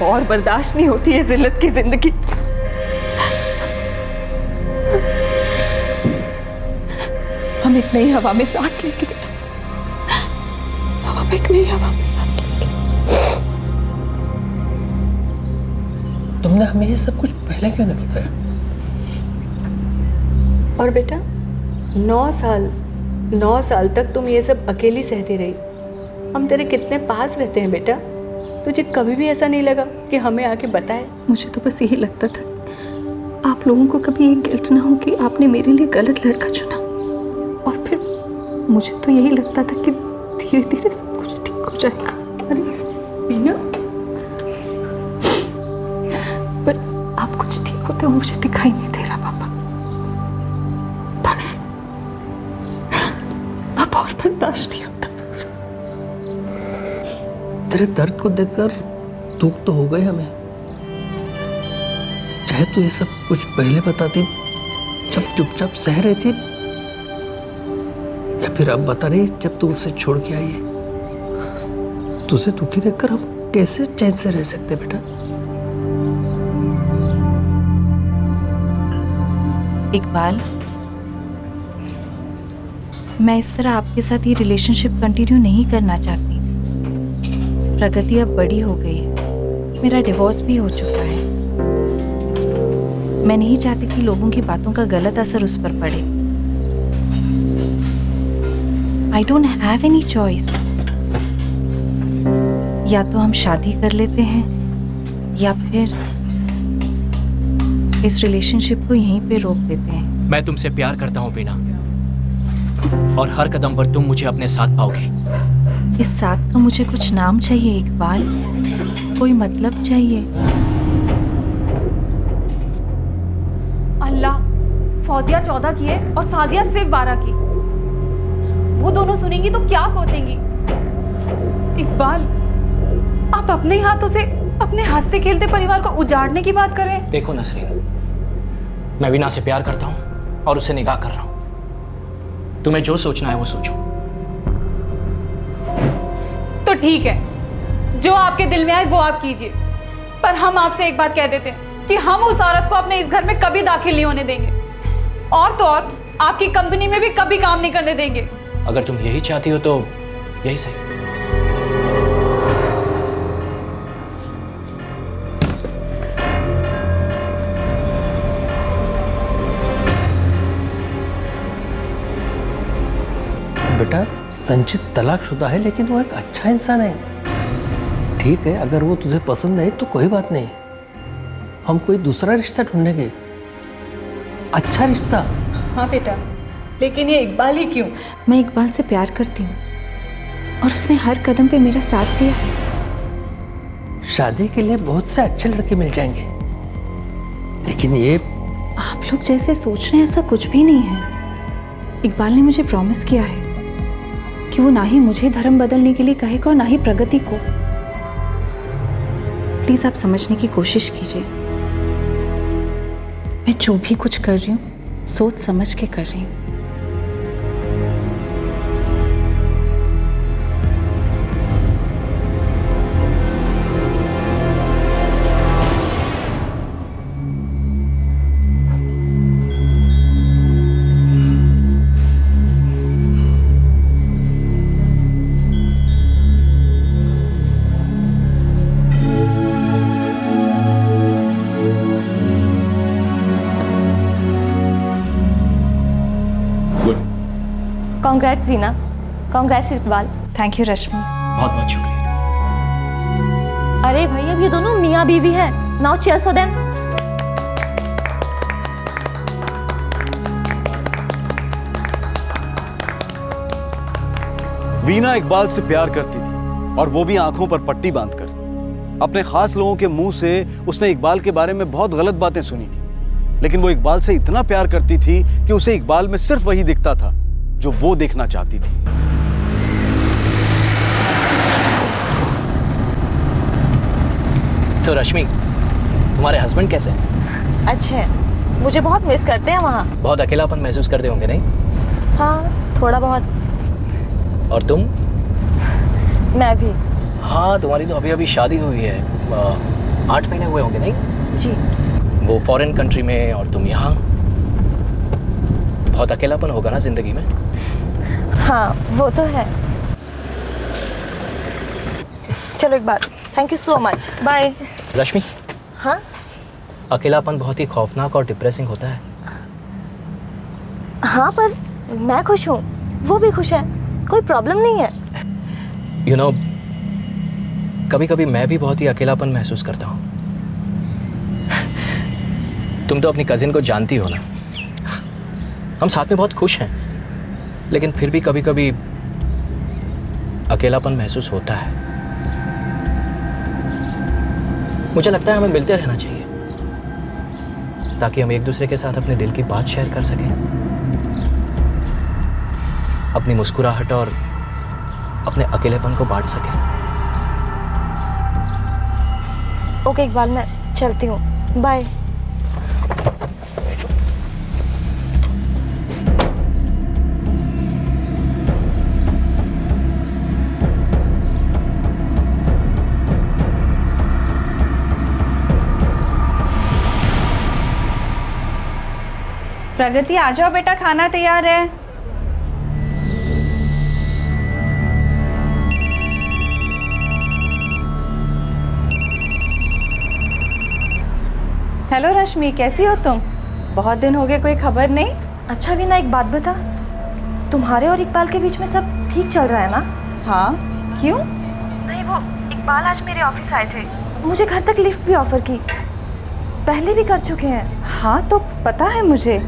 और बर्दाश्त नहीं होती है जिल्लत की जिंदगी। हम एक नई हवा में सांस लेंगे बेटा, हम एक नई हवा में सांस लेंगे। तुमने हमें ये सब कुछ पहले क्यों नहीं बताया? और बेटा 9 साल तक तुम ये सब अकेली सहती रही। हम तेरे कितने पास रहते हैं बेटा, तुझे कभी भी ऐसा नहीं लगा कि हमें आके बताए? मुझे तो बस यही लगता था आप लोगों को कभी ये गिल्ट ना हो कि आपने मेरे लिए गलत लड़का चुना, और फिर मुझे तो यही लगता था कि धीरे धीरे सब कुछ ठीक हो जाएगा। अरे वीना, पर आप कुछ ठीक होते हो मुझे दिखाई नहीं दे रहा पापा। बस अब और बर्दाश्त नहीं होता। तेरे दर्द को देखकर दुख तो हो गए हमें। चाहे तू ये सब कुछ पहले बताती जब चुपचाप सह रही थी, या फिर अब बता रही जब तू उसे छोड़ के आई है। तुझे दुखी देखकर हम कैसे चैन से रह सकते बेटा? इकबाल, मैं इस तरह आपके साथ ये रिलेशनशिप कंटिन्यू नहीं करना चाहती। प्रगति अब बड़ी हो गई है, मेरा डिवोर्स भी हो चुका है। मैं नहीं चाहती कि लोगों की बातों का गलत असर उस पर पड़े। I don't have any choice. या तो हम शादी कर लेते हैं या फिर इस रिलेशनशिप को यहीं पे रोक देते हैं। मैं तुमसे प्यार करता हूँ वीणा, और हर कदम पर तुम मुझे अपने साथ पाओगी। इस साथ का मुझे कुछ नाम चाहिए इकबाल, कोई मतलब चाहिए। अल्लाह, फौजिया 14 की है और साजिया सिर्फ 12 की। वो दोनों सुनेंगी तो क्या सोचेंगी? इकबाल, आप अपने ही हाथों से अपने हंसते खेलते परिवार को उजाड़ने की बात कर रहे हैं। देखो नसरीन, मैं वीणा से प्यार करता हूँ और उसे निकाह कर रहा हूँ। तुम्हें जो सोचना है वो सोचो। तो ठीक है, जो आपके दिल में आए वो आप कीजिए, पर हम आपसे एक बात कह देते हैं कि हम उस औरत को अपने इस घर में कभी दाखिल नहीं होने देंगे, और तो और आपकी कंपनी में भी कभी काम नहीं करने देंगे। अगर तुम यही चाहती हो तो यही सही। बेटा, संचित तलाकशुदा है लेकिन वो एक अच्छा इंसान है। ठीक है, अगर वो तुझे पसंद नहीं तो कोई बात नहीं, हम कोई दूसरा रिश्ता ढूंढेंगे, अच्छा रिश्ता। हाँ बेटा, लेकिन ये इकबाल ही क्यों? मैं इकबाल से प्यार करती हूँ और उसने हर कदम पे मेरा साथ दिया है। शादी के लिए बहुत से अच्छे लड़के मिल जाएंगे, लेकिन ये आप लोग जैसे सोच रहे हैं ऐसा कुछ भी नहीं है। इकबाल ने मुझे प्रॉमिस किया है कि वो ना ही मुझे धर्म बदलने के लिए कहेगा और ना ही प्रगति को। प्लीज आप समझने की कोशिश कीजिए। मैं जो भी कुछ कर रही हूँ सोच समझ के कर रही हूँ। Congrats Veena, congrats Iqbal. Thank you Rashmi. बहुत बहुत शुक्रिया। अरे भाई, अब ये दोनों मियाँ बीवी हैं। Now cheers for them. Veena Iqbal से प्यार करती थी, और वो भी आंखों पर पट्टी बांधकर। अपने खास लोगों के मुंह से उसने इकबाल के बारे में बहुत गलत बातें सुनी थी, लेकिन वो इकबाल से इतना प्यार करती थी कि उसे इकबाल में सिर्फ वही दिखता था जो वो देखना चाहती थी। तो रश्मि, तुम्हारे हस्बैंड कैसे हैं? अच्छे हैं, मुझे बहुत मिस करते हैं वहाँ। बहुत अकेलापन महसूस करते होंगे नहीं? हाँ, थोड़ा बहुत। और तुम? मैं भी। हाँ, तुम्हारी तो अभी अभी शादी हुई है। 8 महीने हुए होंगे नहीं? जी। वो फॉरेन कंट्री में और तुम यहाँ, बहुत अकेलापन होगा ना जिंदगी में? हाँ वो तो है। चलो एक बार, thank you so much, bye. Rashmi, हाँ अकेलापन बहुत ही खौफनाक और डिप्रेसिंग होता है। हाँ पर मैं खुश हूँ, वो भी खुश है, कोई प्रॉब्लम नहीं है। यू नो, कभी कभी मैं भी बहुत ही अकेलापन महसूस करता हूँ। तुम तो अपनी कजिन को जानती हो ना, हम साथ में बहुत खुश हैं, लेकिन फिर भी कभी कभी अकेलापन महसूस होता है। मुझे लगता है हमें मिलते रहना चाहिए ताकि हम एक दूसरे के साथ अपने दिल की बात शेयर कर सकें, अपनी मुस्कुराहट और अपने अकेलेपन को बांट सकें। ओके इकबाल, मैं चलती हूँ, बाय। प्रगति आ जाओ बेटा, खाना तैयार है। हेलो रश्मि, कैसी हो तुम? बहुत दिन हो गए, कोई खबर नहीं। अच्छा वीना, एक बात बता, तुम्हारे और इकबाल के बीच में सब ठीक चल रहा है ना? हाँ, क्यों? नहीं, वो इकबाल आज मेरे ऑफिस आए थे, मुझे घर तक लिफ्ट भी ऑफर की, पहले भी कर चुके हैं। हाँ तो पता है मुझे,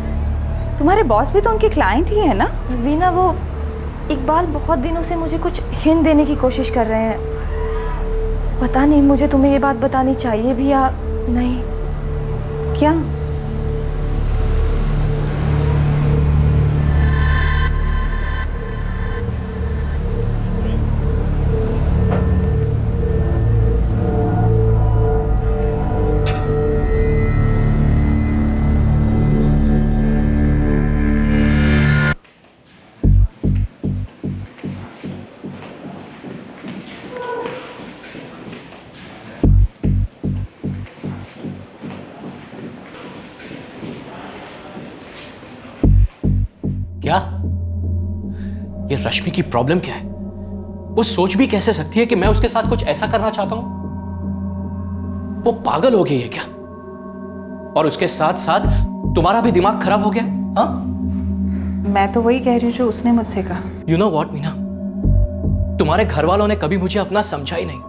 तुम्हारे बॉस भी तो उनके क्लाइंट ही है ना? वीना, वो इकबाल बहुत दिनों से मुझे कुछ हिंट देने की कोशिश कर रहे हैं, पता नहीं मुझे तुम्हें ये बात बतानी चाहिए भी या नहीं। क्या? क्या? ये रश्मि की प्रॉब्लम क्या है? वो सोच भी कैसे सकती है कि मैं उसके साथ कुछ ऐसा करना चाहता हूं? वो पागल हो गई है क्या? और उसके साथ साथ तुम्हारा भी दिमाग खराब हो गया? हाँ? मैं तो वही कह रही हूँ जो उसने मुझसे कहा। यू नो वॉट मीना, तुम्हारे घर वालों ने कभी मुझे अपना समझा ही नहीं।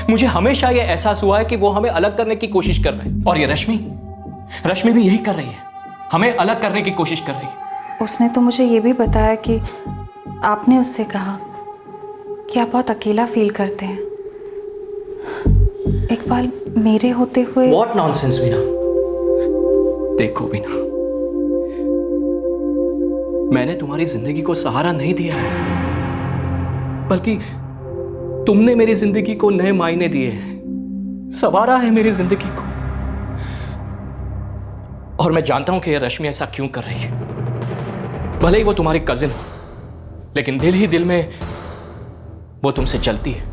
मुझे हमेशा यह एहसास हुआ है कि वो हमें अलग करने की कोशिश कर रहे हैं, और ये रश्मि भी यही कर रही है, हमें अलग करने की कोशिश कर रही है। उसने तो मुझे ये भी बताया कि आपने उससे कहा कि आप बहुत अकेला फील करते हैं। इकबाल मेरे होते हुए। What nonsense Veena. देखो वीना, मैंने तुम्हारी जिंदगी को सहारा नहीं दिया है, बल्कि तुमने मेरी जिंदगी को नए मायने दिए हैं, संवारा है मेरी जिंदगी को। और मैं जानता हूं कि यह रश्मि ऐसा क्यों कर रही है। भले ही वो तुम्हारी कजिन हो, लेकिन दिल ही दिल में वो तुमसे चलती है।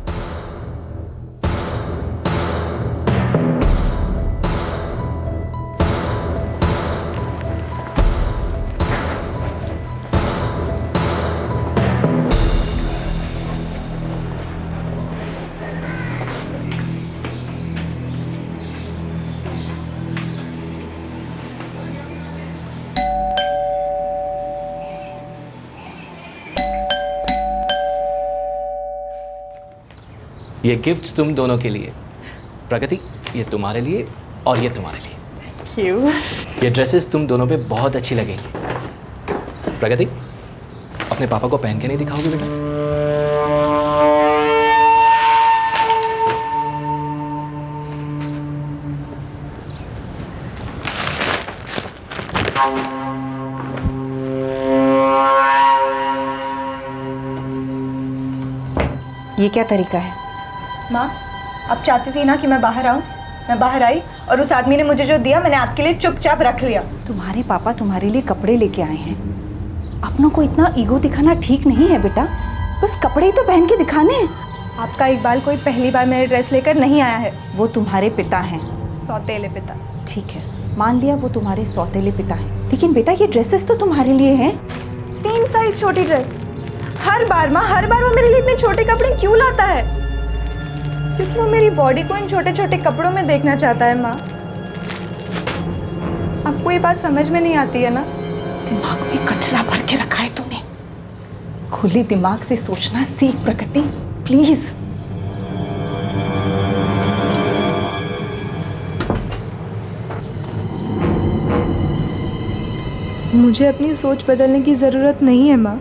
ये गिफ्ट्स तुम दोनों के लिए। प्रगति, ये तुम्हारे लिए और ये तुम्हारे लिए। क्यों? ये ड्रेसेस तुम दोनों पे बहुत अच्छी लगेंगी। प्रगति, अपने पापा को पहन के नहीं दिखाओगे बेटा? ये क्या तरीका है? माँ, आप चाहती थी ना कि मैं बाहर आऊँ, मैं बाहर आई और उस आदमी ने मुझे जो दिया मैंने आपके लिए चुपचाप रख लिया। तुम्हारे पापा तुम्हारे लिए कपड़े लेके आए हैं, अपनों को इतना ईगो दिखाना ठीक नहीं है बेटा, बस कपड़े ही तो पहन के दिखाने हैं। आपका इकबाल कोई पहली बार मेरे ड्रेस लेकर नहीं आया है। वो तुम्हारे पिता हैं। सौतेले पिता। ठीक है, मान लिया वो तुम्हारे सौतेले पिता हैं, लेकिन बेटा ये ड्रेसेस तो तुम्हारे लिए हैं। 3 साइज छोटी ड्रेस। हर बार वो मेरे लिए इतने छोटे कपड़े क्यों लाता है? क्योंकि वो मेरी बॉडी को इन छोटे छोटे कपड़ों में देखना चाहता है माँ। आपको ये बात समझ में नहीं आती है ना? दिमाग में कचरा भर के रखा है तूने। खुले दिमाग से सोचना सीख प्रकृति, प्लीज। मुझे अपनी सोच बदलने की जरूरत नहीं है माँ,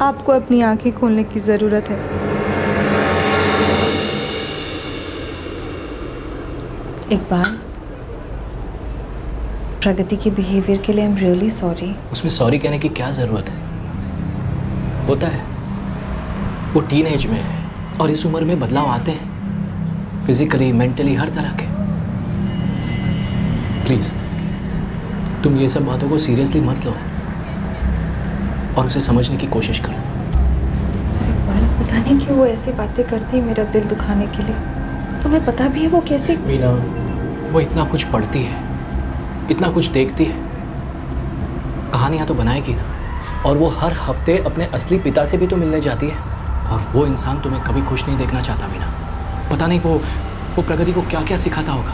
आपको अपनी आंखें खोलने की जरूरत है। इकबाल, प्रगति के बिहेवियर के लिए आई एम रियली सॉरी। उसमें सॉरी कहने की क्या ज़रूरत है? होता है, वो टीनेज में है और इस उम्र में बदलाव आते हैं, फिजिकली, मेंटली, हर तरह के। प्लीज़ तुम ये सब बातों को सीरियसली मत लो और उसे समझने की कोशिश करो। इकबाल, पता नहीं क्यों वो ऐसी बातें करती है मेरा दिल दुखाने के लिए। तुम्हें पता भी है वो कैसे? मीना, वो इतना कुछ पढ़ती है, इतना कुछ देखती है, कहानियाँ तो बनाएगी ना। और वो हर हफ्ते अपने असली पिता से भी तो मिलने जाती है, और वो इंसान तुम्हें कभी खुश नहीं देखना चाहता मीना। पता नहीं वो प्रगति को क्या क्या सिखाता होगा।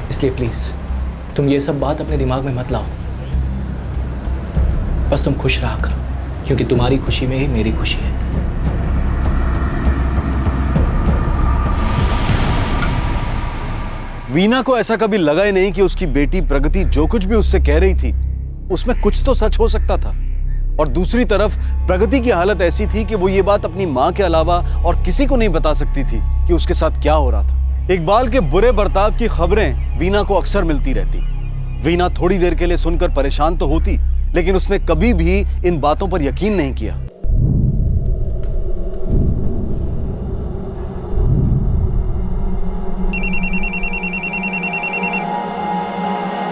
इसलिए प्लीज़ तुम ये सब बात अपने दिमाग में मत लाओ। बस तुम खुश रहा करो, क्योंकि तुम्हारी खुशी में ही मेरी खुशी है। वीना को ऐसा कभी लगा ही नहीं कि उसकी बेटी प्रगति जो कुछ भी उससे कह रही थी उसमें कुछ तो सच हो सकता था। और दूसरी तरफ प्रगति की हालत ऐसी थी कि वो ये बात अपनी मां के अलावा और किसी को नहीं बता सकती थी कि उसके साथ क्या हो रहा था। इकबाल के बुरे बर्ताव की खबरें वीना को अक्सर मिलती रहती। वीना थोड़ी देर के लिए सुनकर परेशान तो होती, लेकिन उसने कभी भी इन बातों पर यकीन नहीं किया।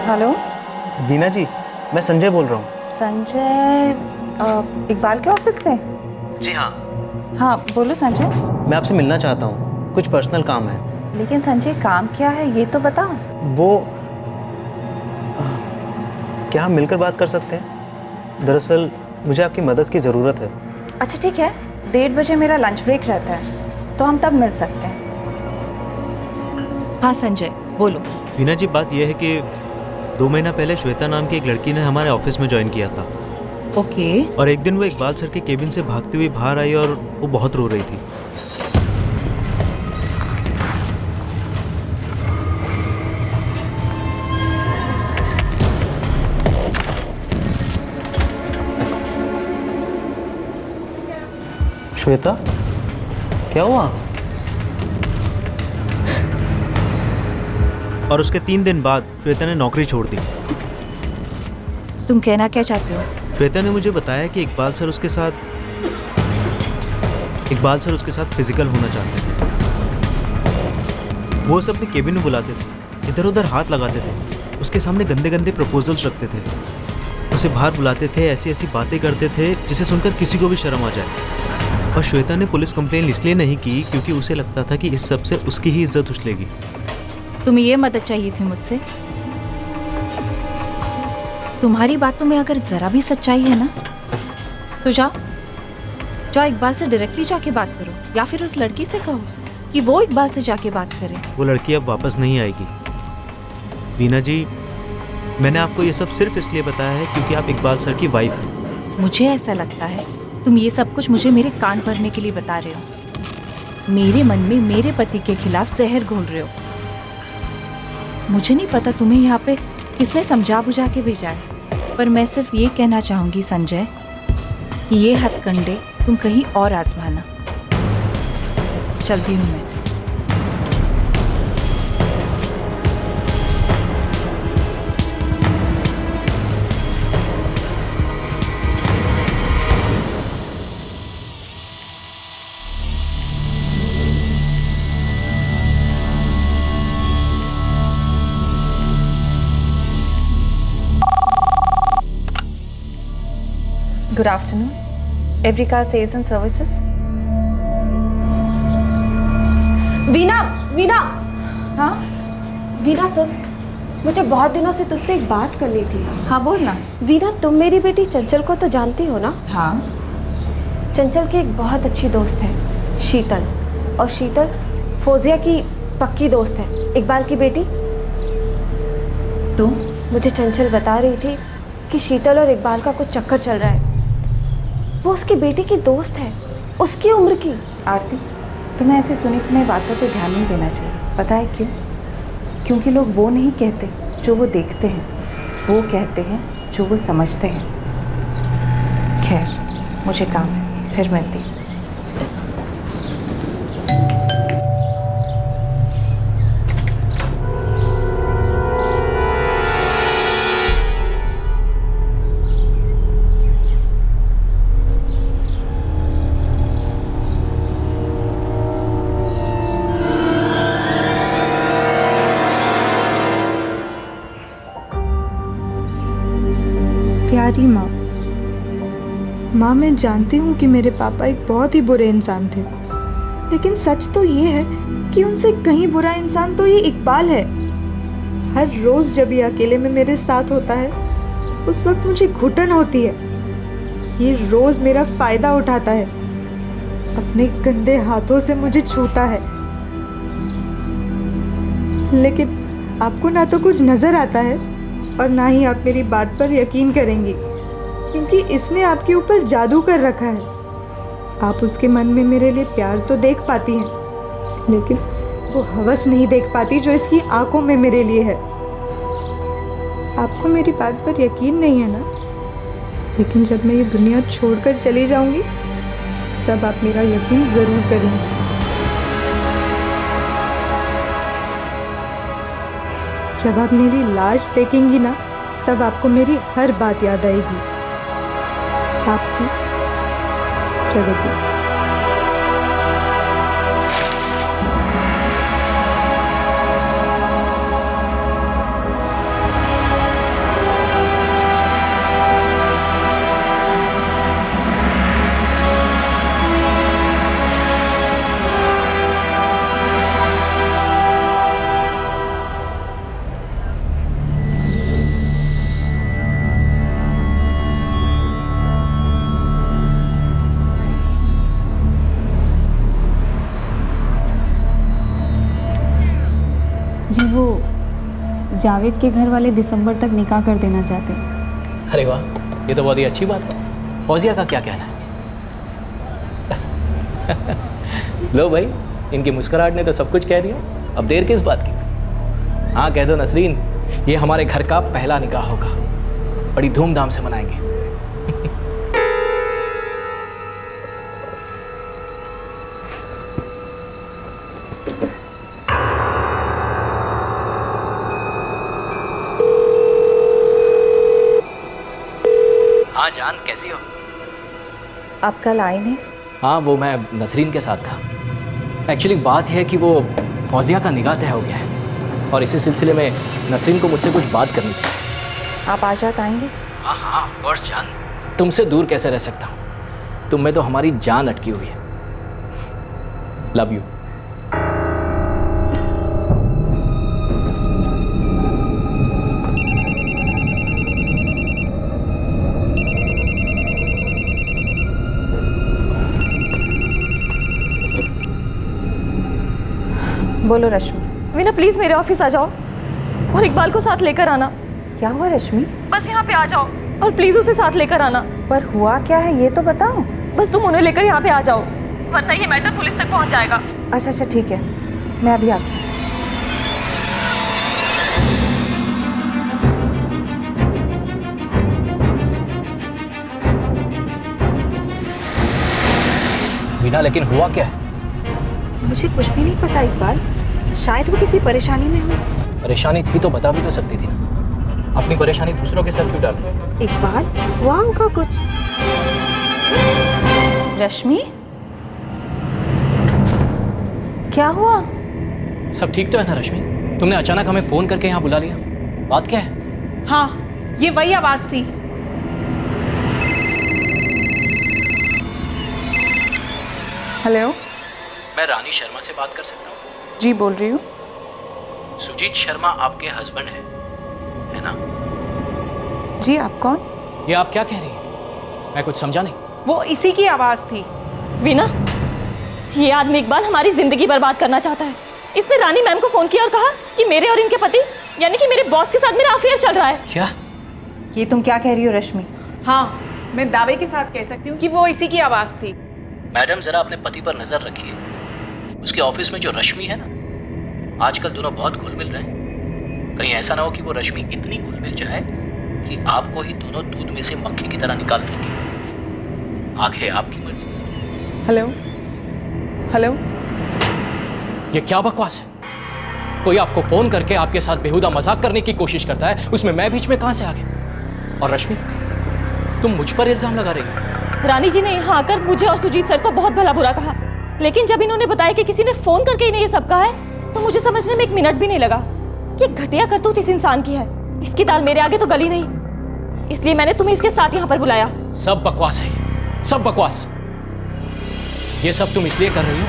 हेलो वीना जी, मैं संजय बोल रहा हूँ। संजय, इकबाल के ऑफिस से? जी हाँ। हाँ बोलो संजय। मैं आपसे मिलना चाहता हूँ, कुछ पर्सनल काम है। लेकिन संजय काम क्या है ये तो बताओ। वो क्या हम मिलकर बात कर सकते हैं? दरअसल मुझे आपकी मदद की ज़रूरत है। अच्छा ठीक है, 1:30 बजे मेरा लंच ब्रेक रहता है तो हम तब मिल सकते हैं। हाँ संजय बोलो। वीना जी, बात यह है कि 2 महीना पहले श्वेता नाम की एक लड़की ने हमारे ऑफिस में ज्वाइन किया था। ओके। और एक दिन वो इकबाल सर के केबिन से भागती हुई बाहर आई और वो बहुत रो रही थी। श्वेता, क्या हुआ? और उसके 3 दिन बाद श्वेता ने नौकरी छोड़ दी। तुम कहना क्या चाहते हो? श्वेता ने मुझे बताया कि इकबाल सर उसके साथ फिजिकल होना चाहते थे। वो उसे अपने केबिन में बुलाते थे, इधर उधर हाथ लगाते थे, उसके सामने गंदे गंदे प्रपोजल्स रखते थे, उसे बाहर बुलाते थे, ऐसी ऐसी बातें करते थे जिसे सुनकर किसी को भी शर्म आ जाए। और श्वेता ने पुलिस कंप्लेन इसलिए नहीं की क्योंकि उसे लगता था कि इस सब से उसकी ही इज्जत उछलेगी। तुम्हें ये मदद चाहिए थी मुझसे? तुम्हारी बातों में अगर जरा भी सच्चाई है ना तो जाओ इकबाल से डायरेक्टली जाके बात करो, या फिर उस लड़की से कहो कि वो इकबाल से जाके बात करे। वो लड़की अब वापस नहीं आएगी। वीना जी, मैंने आपको ये सब सिर्फ इसलिए बताया है क्योंकि आप इकबाल सर की वाइफ हैं। मुझे ऐसा लगता है तुम ये सब कुछ मुझे मेरे कान भरने के लिए बता रहे हो। मेरे मन में मेरे पति के खिलाफ जहर घोल रहे हो। मुझे नहीं पता तुम्हें यहाँ पे किसने समझा बुझा के भेजा है, पर मैं सिर्फ ये कहना चाहूंगी संजय कि ये हथकंडे तुम कहीं और आजमाना। चलती हूँ मैं। Good afternoon. Every car sales and services. Veena, Veena. हाँ वीना सुन, मुझे बहुत दिनों से तुझसे एक बात करनी थी। हाँ बोल ना। वीना, तुम मेरी बेटी चंचल को तो जानती हो ना? हाँ। चंचल की एक बहुत अच्छी दोस्त है शीतल, और शीतल फौजिया की पक्की दोस्त है, इकबाल की बेटी। तो मुझे चंचल बता रही थी कि शीतल और इकबाल का कुछ चक्कर चल रहा है। वो उसकी बेटी की दोस्त है, उसकी उम्र की। आरती, तुम्हें ऐसी सुनी सुनी बातों पे ध्यान नहीं देना चाहिए। पता है क्यों? क्योंकि लोग वो नहीं कहते जो वो देखते हैं, वो कहते हैं जो वो समझते हैं। खैर, मुझे काम है, फिर मिलती। प्यारी माँ, मैं जानती हूँ कि मेरे पापा एक बहुत ही बुरे इंसान थे, लेकिन सच तो ये है कि उनसे कहीं बुरा इंसान तो ये इकबाल है। हर रोज़ जब ये अकेले में मेरे साथ होता है, उस वक्त मुझे घुटन होती है। ये रोज़ मेरा फ़ायदा उठाता है, अपने गंदे हाथों से मुझे छूता है। लेकिन आपको ना तो कुछ नज़र आता है और ना ही आप मेरी बात पर यकीन करेंगी, क्योंकि इसने आपके ऊपर जादू कर रखा है। आप उसके मन में मेरे लिए प्यार तो देख पाती हैं, लेकिन वो हवस नहीं देख पाती जो इसकी आंखों में मेरे लिए है। आपको मेरी बात पर यकीन नहीं है ना? लेकिन जब मैं ये दुनिया छोड़कर चली जाऊंगी, तब आप मेरा यकीन ज़रूर करेंगे। जब आप मेरी लाश देखेंगी ना, तब आपको मेरी हर बात याद आएगी। आपकी प्रगति। जी, वो जावेद के घर वाले दिसंबर तक निकाह कर देना चाहते हैं। अरे वाह, ये तो बहुत ही अच्छी बात है। फौजिया का क्या कहना है? लो भाई, इनकी मुस्कुराहट ने तो सब कुछ कह दिया, अब देर किस बात की? हाँ कह दो नसरीन, ये हमारे घर का पहला निकाह होगा, बड़ी धूमधाम से मनाएंगे। हाँ जान, कैसी हो? आप कल आए नहीं? हाँ, वो मैं नसरीन के साथ था। एक्चुअली बात है कि वो फौजिया का निकाह तय हो गया है, और इसी सिलसिले में नसरीन को मुझसे कुछ बात करनी थी। आप आज रात आएंगे? हाँ हाँ ऑफ कोर्स जान, तुमसे दूर कैसे रह सकता हूँ? तुम में तो हमारी जान अटकी हुई है। Love you. बोलो रश्मि। वीना प्लीज मेरे ऑफिस आ जाओ और इकबाल को साथ लेकर आना। क्या हुआ रश्मि? बस यहाँ पे आ जाओ और प्लीज उसे साथ लेकर आना। पर हुआ क्या है ये तो बताओ। बस तुम उन्हें लेकर यहाँ पे आ जाओ, वरना ये मैटर पुलिस तक पहुँच जाएगा। अच्छा अच्छा ठीक है, मैं अभी आती हूँ। वीना, लेकिन हुआ क्या है? मुझे कुछ भी नहीं पता इकबाल, शायद वो किसी परेशानी में हो। परेशानी थी तो बता भी तो सकती थी ना, अपनी परेशानी दूसरों के सर क्यों डाल रही है? इकबाल, हुआ होगा कुछ। रश्मि, क्या हुआ? सब ठीक तो है ना रश्मि? तुमने अचानक हमें फोन करके यहाँ बुला लिया, बात क्या है? हाँ, ये वही आवाज थी। हेलो, मैं रानी शर्मा से बात कर सकता हूँ? जी बोल रही हूँ। सुजीत शर्मा आपके हस्बैंड है ना? जी, आप कौन? ये आप क्या कह रही हैं? मैं कुछ समझा नहीं। वो इसी की आवाज़ थी। वीना, ये आदमी इकबाल हमारी जिंदगी बर्बाद करना चाहता है। इसने रानी मैम को फोन किया और कहा कि मेरे और इनके पति यानी कि मेरे बॉस के साथ मेरा अफेयर चल रहा है। क्या? ये तुम क्या कह रही हो रश्मि? हाँ, मैं दावे के साथ कह सकती हूँ कि वो इसी की आवाज़ थी। मैडम जरा अपने पति पर नजर रखिए। उसके ऑफिस में जो रश्मि है ना, आजकल दोनों बहुत घुल मिल रहे हैं। कहीं ऐसा ना हो कि वो रश्मि इतनी घुल मिल जाए कि आपको ही दोनों दूध में से मक्खी की तरह निकाल फेंके। आगे आपकी मर्जी। हेलो हेलो, ये क्या बकवास है? कोई आपको फोन करके आपके साथ बेहुदा मजाक करने की कोशिश करता है, उसमें मैं बीच में कहां से आ गया? और रश्मि, तुम मुझ पर इल्जाम लगा रही हो? रानी जी ने यहाँ आकर मुझे और सुजीत सर को बहुत भला बुरा कहा, लेकिन जब इन्होंने बताया कि किसी ने फोन करके इन्हें ये सब कहा है तो मुझे समझने में 1 मिनट भी नहीं लगा कि घटिया करतूत इस इंसान की है। इसकी दाल मेरे आगे तो गली नहीं, इसलिए मैंने तुम्हें इसके साथ यहाँ पर बुलाया। सब बकवास है, सब बकवास। ये सब तुम इसलिए कर रही हो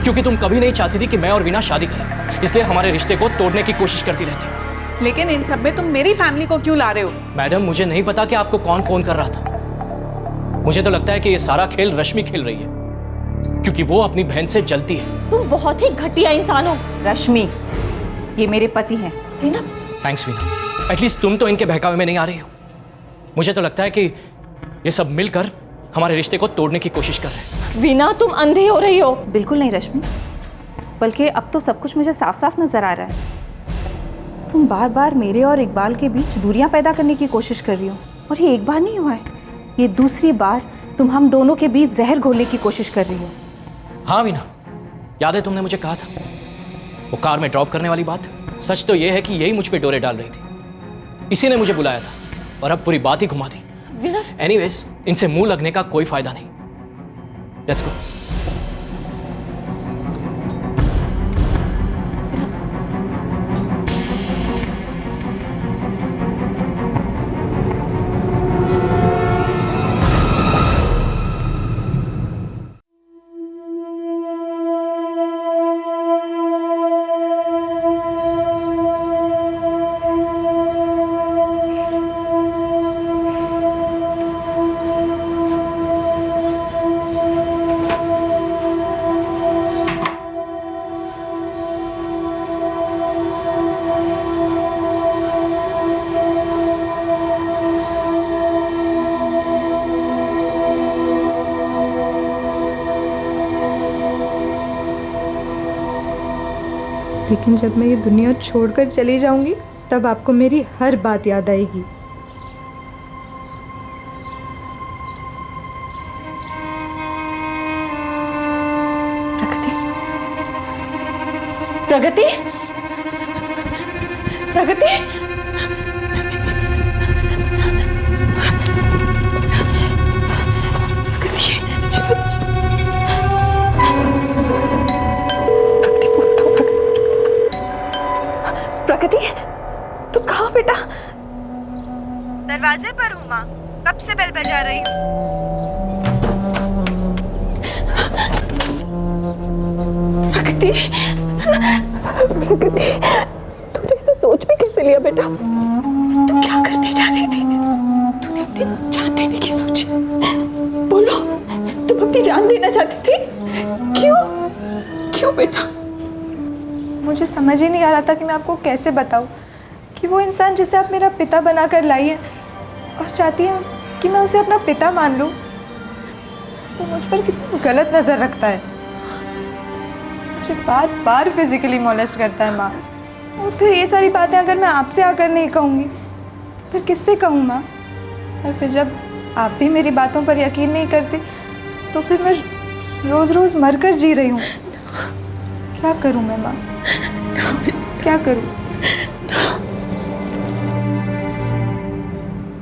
क्योंकि तुम कभी नहीं चाहती थी कि मैं और वीना शादी करें, इसलिए हमारे रिश्ते को तोड़ने की कोशिश करती रहती। लेकिन इन सब में तुम मेरी फैमिली को क्यों ला रहे हो? मैडम, मुझे नहीं पता कि आपको कौन फोन कर रहा था। मुझे तो लगता है कि ये सारा खेल रश्मि खेल रही है क्योंकि वो अपनी बहन से जलती है। तुम बहुत ही घटिया इंसान हो। रश्मि, ये मेरे पति हैं। वीना, थैंक्स वीना, एटलीस्ट तुम तो इनके बहकावे में नहीं आ रही हो। मुझे तो लगता है कि ये सब मिलकर हमारे रिश्ते को तोड़ने की कोशिश कर रहे हैं। वीना, तुम अंधी हो रही हो। बिल्कुल नहीं रश्मि, बल्कि अब तो सब कुछ मुझे साफ साफ नजर आ रहा है। तुम बार बार मेरे और इकबाल के बीच दूरियां पैदा करने की कोशिश कर रही हो, और ये एक बार नहीं हुआ है, ये दूसरी बार तुम हम दोनों के बीच जहर घोलने की कोशिश कर रही हो। हाँ वीना, याद है तुमने मुझे कहा था वो कार में ड्रॉप करने वाली बात? सच तो यह है कि यही मुझ पे डोरे डाल रही थी, इसी ने मुझे बुलाया था और अब पूरी बात ही घुमा दी। एनीवेज, इनसे मुंह लगने का कोई फायदा नहीं। Let's go. लेकिन जब मैं ये दुनिया छोड़कर चली जाऊंगी तब आपको मेरी हर बात याद आएगी। प्रगति, प्रगति, प्रगति, तू कहाँ बेटा? दरवाजे पर हूँ माँ, कब से बेल बजा रही हूँ। प्रगति, प्रगति, तूने ऐसा सोच भी कैसे लिया बेटा? तू क्या करने जा रही थी? तूने अपनी जान देने की सोची? बोलो, तुम अपनी जान देना चाहती थी? क्यों? क्यों बेटा? मुझे समझ ही नहीं आ रहा था कि मैं आपको कैसे बताऊं कि वो इंसान जिसे आप मेरा पिता बनाकर लाई हैं और चाहती हैं कि मैं उसे अपना पिता मान लूं, वो मुझ पर कितना गलत नज़र रखता है। मुझे बार बार फिजिकली मोलेस्ट करता है माँ, और फिर ये सारी बातें अगर मैं आपसे आकर नहीं कहूँगी तो फिर किससे कहूँ माँ? और फिर जब आप भी मेरी बातों पर यकीन नहीं करती तो फिर मैं रोज़ रोज़ मरकर जी रही हूँ। क्या करूँ मैं माँ, क्या करूँ?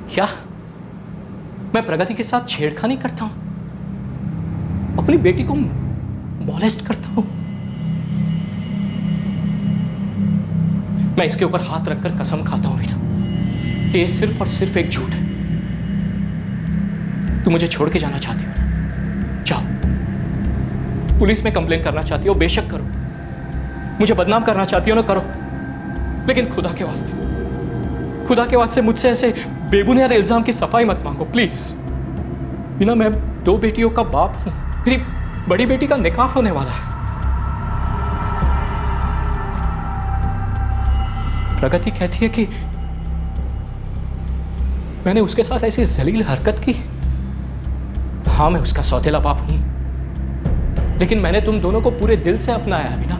क्या मैं प्रगति के साथ छेड़खानी करता हूं? अपनी बेटी को मॉलेस्ट करता हूं? मैं इसके ऊपर हाथ रखकर कसम खाता हूं वीना कि ये सिर्फ और सिर्फ एक झूठ है। तू मुझे छोड़ के जाना चाहती हो ना? जाओ, पुलिस में कंप्लेन करना चाहती हो, बेशक करो, मुझे बदनाम करना चाहती हो ना, करो, लेकिन खुदा के वास्ते मुझसे ऐसे बेबुनियाद इल्जाम की सफाई मत मांगो प्लीज। बिना, मैं 2 बेटियों का बाप हूं, मेरी बड़ी बेटी का निकाह होने वाला है। प्रगति कहती है कि मैंने उसके साथ ऐसी जलील हरकत की। हाँ, मैं उसका सौतेला बाप हूं, लेकिन मैंने तुम दोनों को पूरे दिल से अपनाया है बिना।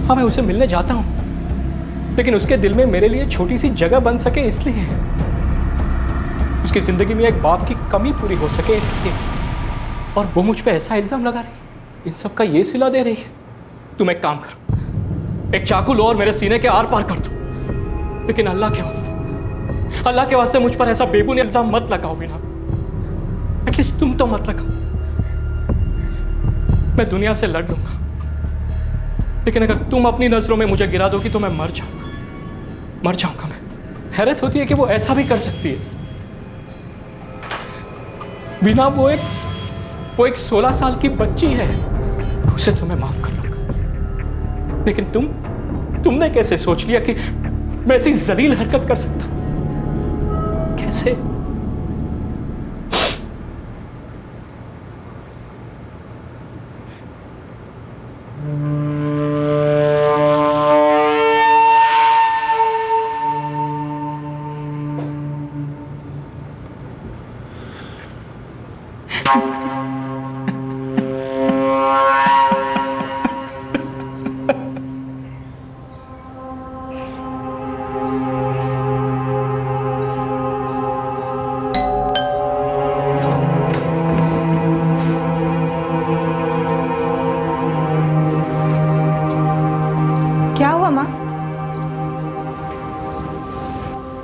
हाँ, मैं उसे मिलने जाता हूं, लेकिन उसके दिल में मेरे लिए छोटी सी जगह बन सके इसलिए, उसकी जिंदगी में एक बाप की कमी पूरी हो सके इसलिए। और वो मुझ पे ऐसा इल्जाम लगा रही, इन सब का ये सिला दे रही है। तुम एक काम करो, एक चाकू लो और मेरे सीने के आर पार कर दो, लेकिन अल्लाह के वास्ते मुझ पर ऐसा बेबुनियाद इल्जाम मत लगाओ बिना। एटलीस्ट तुम तो मत लगाओ। मैं दुनिया से लड़ लूंगा, लेकिन अगर तुम अपनी नजरों में मुझे गिरा दोगी तो मैं मर जाऊंगा मैं। हैरत होती है कि वो ऐसा भी कर सकती है बिना। वो एक 16 साल की बच्ची है, उसे तो मैं माफ कर लूंगा, लेकिन तुमने कैसे सोच लिया कि मैं ऐसी जलील हरकत कर सकता हूं? कैसे? क्या हुआ माँ?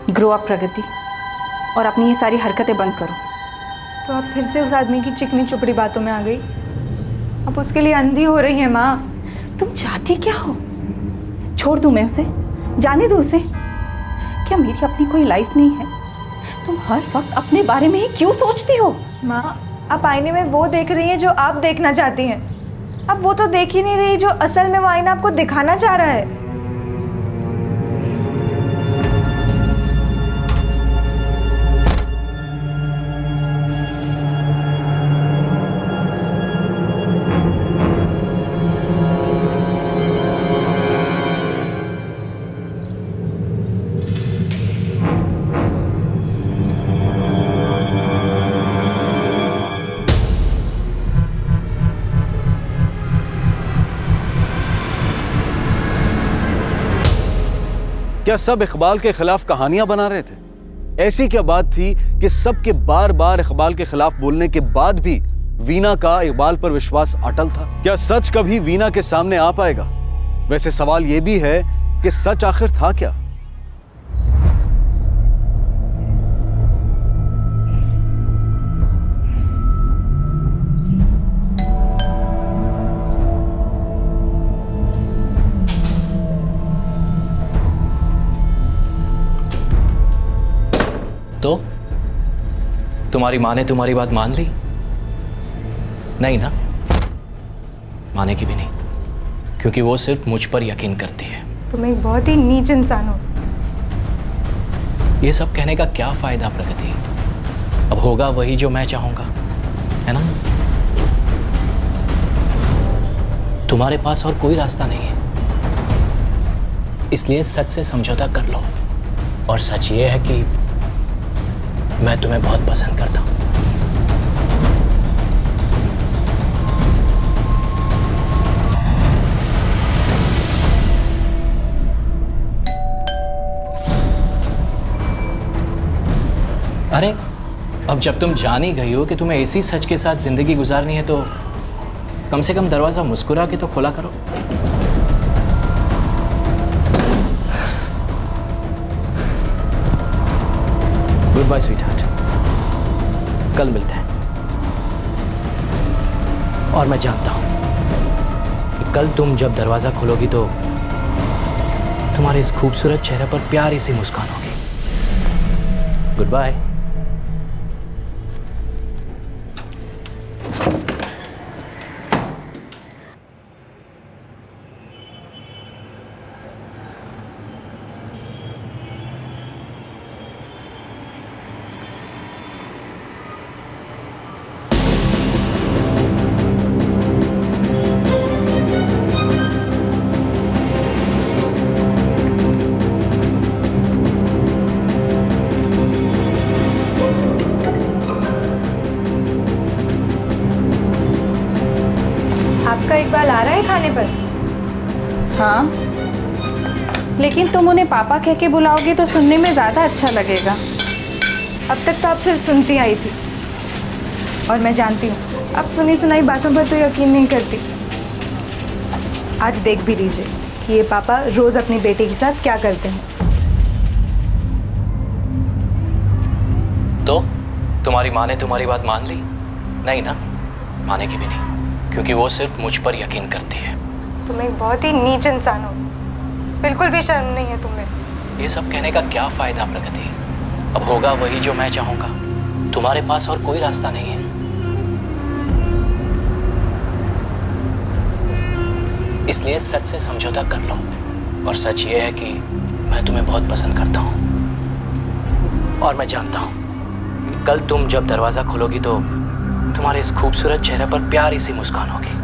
ग्रो अप प्रगति, और अपनी ये सारी हरकतें बंद करो। तो आप फिर से उस आदमी की चिकनी चुपड़ी बातों में आ गई। आप उसके लिए अंधी हो रही हैं माँ। तुम चाहती क्या हो? छोड़ दूं मैं उसे? जाने दो उसे? क्या मेरी अपनी कोई लाइफ नहीं है? तुम हर वक्त अपने बारे में ही क्यों सोचती हो? माँ, आप आईने में वो देख रही हैं जो आप देखना चाहती हैं। अब वो तो देख ही नहीं रही जो असल में वो आईना आपको दिखाना चाह रहा है। क्या सब इकबाल के खिलाफ कहानियां बना रहे थे? ऐसी क्या बात थी कि सबके बार बार इकबाल के खिलाफ बोलने के बाद भी वीना का इकबाल पर विश्वास अटल था? क्या सच कभी वीना के सामने आ पाएगा? वैसे सवाल यह भी है कि सच आखिर था क्या? तो तुम्हारी माँ ने तुम्हारी बात मान ली? नहीं ना, मानेगी भी नहीं, क्योंकि वो सिर्फ मुझ पर यकीन करती है। तुम एक बहुत ही नीच इंसान हो। ये सब कहने का क्या फायदा प्रगति? अब होगा वही जो मैं चाहूंगा, है ना? तुम्हारे पास और कोई रास्ता नहीं है, इसलिए सच से समझौता कर लो। और सच ये है कि मैं तुम्हें बहुत पसंद करता हूं। अरे, अब जब तुम जान ही गई हो कि तुम्हें इसी सच के साथ जिंदगी गुजारनी है, तो कम से कम दरवाजा मुस्कुरा के तो खोला करो। गुड बाय स्वीटहार्ट, कल मिलते हैं। और मैं जानता हूं कि कल तुम जब दरवाजा खोलोगी तो तुम्हारे इस खूबसूरत चेहरे पर प्यारी सी मुस्कान होगी। Goodbye. आने पर। हाँ, लेकिन तुम उन्हें पापा कह के बुलाओगे तो सुनने में ज़्यादा अच्छा लगेगा। अब तक तो आप सिर्फ सुनती आई थी और मैं जानती हूँ अब सुनी सुनाई बातों पर तो यकीन नहीं करती। आज देख भी लीजिए कि ये पापा रोज अपनी बेटी के साथ क्या करते हैं। तो तुम्हारी माँ ने तुम्हारी बात मान ली? नहीं ना, माने की भी नहीं, क्योंकि वो सिर्फ मुझ पर यकीन करती है। तुम एक बहुत ही नीच इंसान हो, बिल्कुल भी शर्म नहीं है तुम्हें। ये सब कहने का क्या फायदा प्रगति? अब होगा वही जो मैं चाहूंगा। तुम्हारे पास और कोई रास्ता नहीं है। इसलिए सच से समझौता कर लो। और सच ये है कि मैं तुम्हें बहुत पसंद करता हूं। और मैं जानता हूं कि कल तुम जब दरवाजा खोलोगी तो तुम्हारे इस खूबसूरत चेहरे पर प्यारी सी मुस्कान होगी।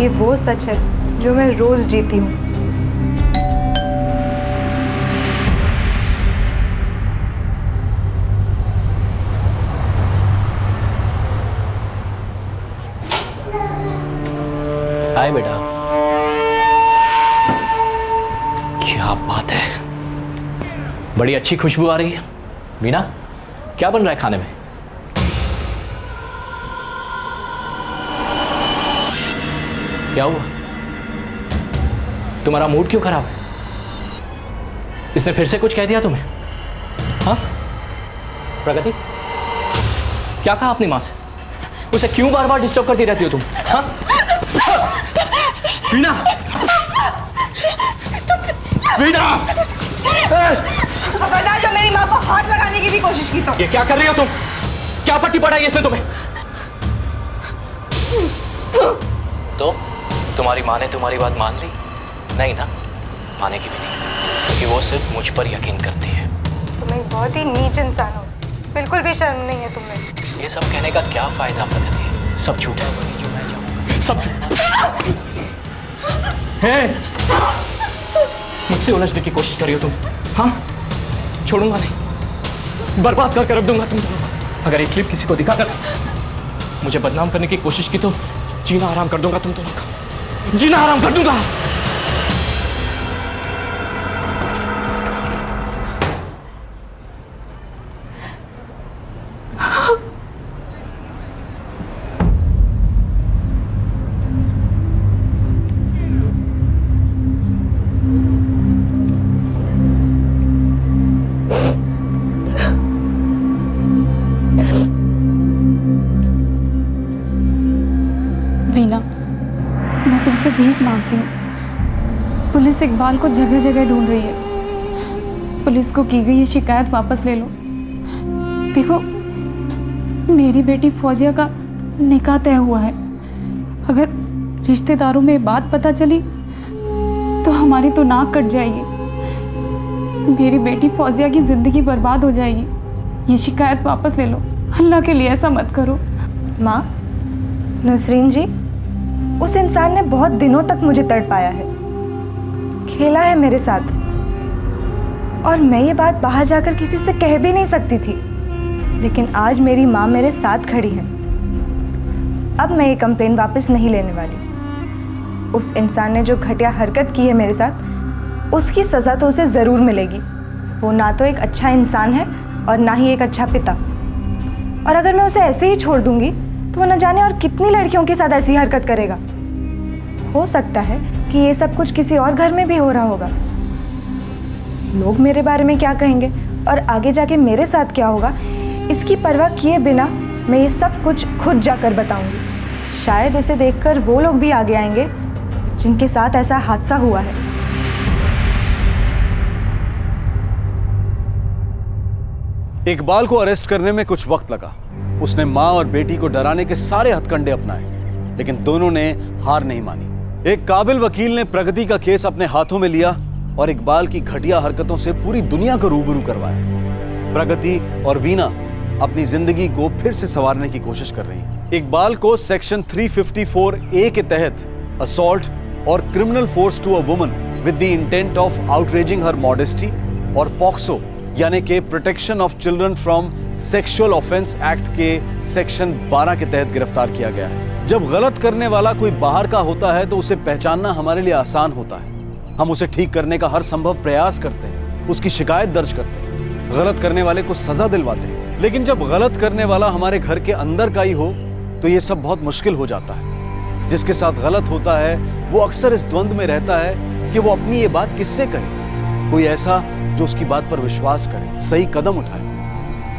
ये वो सच है जो मैं रोज जीती हूँ। हाय बेटा, क्या बात है, बड़ी अच्छी खुशबू आ रही है। वीणा, क्या बन रहा है खाने में? क्या हुआ? तुम्हारा मूड क्यों खराब है? इसने फिर से कुछ कह दिया तुम्हें? हाँ प्रगति, क्या कहा अपनी माँ से? उसे क्यों बार बार डिस्टर्ब करती रहती हो तुम? हाँ वीणा, वीणा, खबरदार जो मेरी माँ को हाथ लगाने की भी कोशिश की तो। ये क्या कर रही हो तुम? क्या पट्टी पड़ाई इसने तुम्हें? तो तुम्हारी माँ ने तुम्हारी बात मान ली? नहीं ना, माने की भी नहीं, क्योंकि वो सिर्फ मुझ पर यकीन करती है। तुम एक बहुत ही नीच इंसान हो, बिल्कुल भी शर्म नहीं है तुम्हें। ये सब कहने का क्या फायदा प्रगति? सब झूठ है, वही जो मैं चाहूँ सब झूठ है। मुझसे उलझने की कोशिश कर रही हो तुम? हाँ, छोड़ूंगा नहीं, बर्बाद कर रख दूंगा तुम दोनों को। अगर ये क्लिप किसी को दिखाकर मुझे बदनाम करने की कोशिश की तो जीना आराम कर दूंगा तुम दोनों का, जीना आराम कर दूंगा। वीणा, मैं तुमसे भीख मांगती हूँ। पुलिस इकबाल को जगह जगह ढूंढ रही है। पुलिस को की गई ये शिकायत वापस ले लो। देखो, मेरी बेटी फौजिया का निकाह तय हुआ है। अगर रिश्तेदारों में बात पता चली तो हमारी तो नाक कट जाएगी। मेरी बेटी फौजिया की जिंदगी बर्बाद हो जाएगी। ये शिकायत वापस ले लो। अल्लाह के लिए ऐसा मत करो। माँ, नसरीन जी, उस इंसान ने बहुत दिनों तक मुझे तड़पाया है, खेला है मेरे साथ, और मैं ये बात बाहर जाकर किसी से कह भी नहीं सकती थी। लेकिन आज मेरी माँ मेरे साथ खड़ी है। अब मैं ये कंप्लेन वापस नहीं लेने वाली। उस इंसान ने जो घटिया हरकत की है मेरे साथ, उसकी सज़ा तो उसे ज़रूर मिलेगी। वो ना तो एक अच्छा इंसान है और ना ही एक अच्छा पिता। और अगर मैं उसे ऐसे ही छोड़ दूंगी तो वो न जाने और कितनी लड़कियों के साथ ऐसी हरकत करेगा। हो सकता है कि ये सब कुछ किसी और घर में भी हो रहा होगा। लोग मेरे बारे में क्या कहेंगे और आगे जाके मेरे साथ क्या होगा, इसकी परवाह किए बिना मैं ये सब कुछ खुद जाकर बताऊंगी। शायद इसे देखकर वो लोग भी आगे आएंगे जिनके साथ ऐसा हादसा हुआ है। इकबाल को अरेस्ट करने में कुछ वक्त लगा। उसने माँ और बेटी को डराने के सारे हथकंडे अपनाए, लेकिन दोनों ने हार नहीं मानी। एक काबिल वकील ने प्रगति का केस अपने हाथों में लिया और इकबाल की घटिया हरकतों से पूरी दुनिया को रूबरू करवाया। प्रगति और वीणा अपनी जिंदगी को फिर से संवारने की कोशिश कर रही हैं। इकबाल को सेक्शन 354A के तहत असॉल्ट और criminal force to a woman with the intent of outraging her modesty और पॉक्सो यानी कि protection of children from sexual offence act के सेक्शन 12 के तहत गिरफ्तार किया गया है। जब गलत करने वाला कोई बाहर का होता है तो उसे पहचानना हमारे लिए आसान होता है। हम उसे ठीक करने का हर संभव प्रयास करते हैं, उसकी शिकायत दर्ज करते हैं, गलत करने वाले को सजा दिलवाते हैं। लेकिन जब गलत करने वाला हमारे घर के अंदर का ही हो तो ये सब बहुत मुश्किल हो जाता है। जिसके साथ गलत होता है वो अक्सर इस द्वंद में रहता है कि वो अपनी ये बात किससे कहे, कोई ऐसा जो उसकी बात पर विश्वास करे, सही कदम उठाए।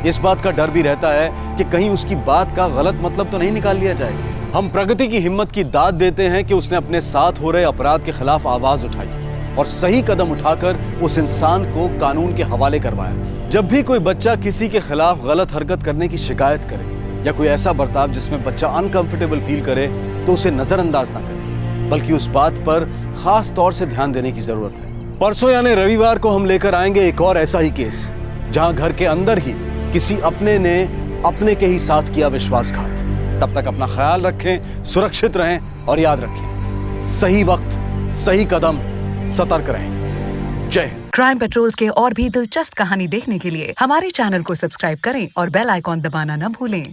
इस बात का डर भी रहता है कि कहीं उसकी बात का गलत मतलब तो नहीं निकाल लिया जाएगा। हम प्रगति की हिम्मत की दाद देते हैं कि उसने अपने साथ हो रहे अपराध के खिलाफ आवाज उठाई और सही कदम उठाकर उस इंसान को कानून के हवाले करवाया। जब भी कोई बच्चा किसी के खिलाफ गलत हरकत करने की शिकायत करे या कोई ऐसा बर्ताव जिसमें बच्चा अनकंफर्टेबल फील करे तो उसे नजरअंदाज ना करे, बल्कि उस बात पर खास तौर से ध्यान देने की जरूरत है। परसों यानी रविवार को हम लेकर आएंगे एक और ऐसा ही केस जहां घर के अंदर ही किसी अपने ने अपने के ही साथ किया विश्वासघात। तब तक अपना ख्याल रखें, सुरक्षित रहें और याद रखें, सही वक्त, सही कदम, सतर्क रहें। जय हिंद। क्राइम पेट्रोल्स के और भी दिलचस्प कहानी देखने के लिए हमारे चैनल को सब्सक्राइब करें और बेल आइकॉन दबाना न भूलें।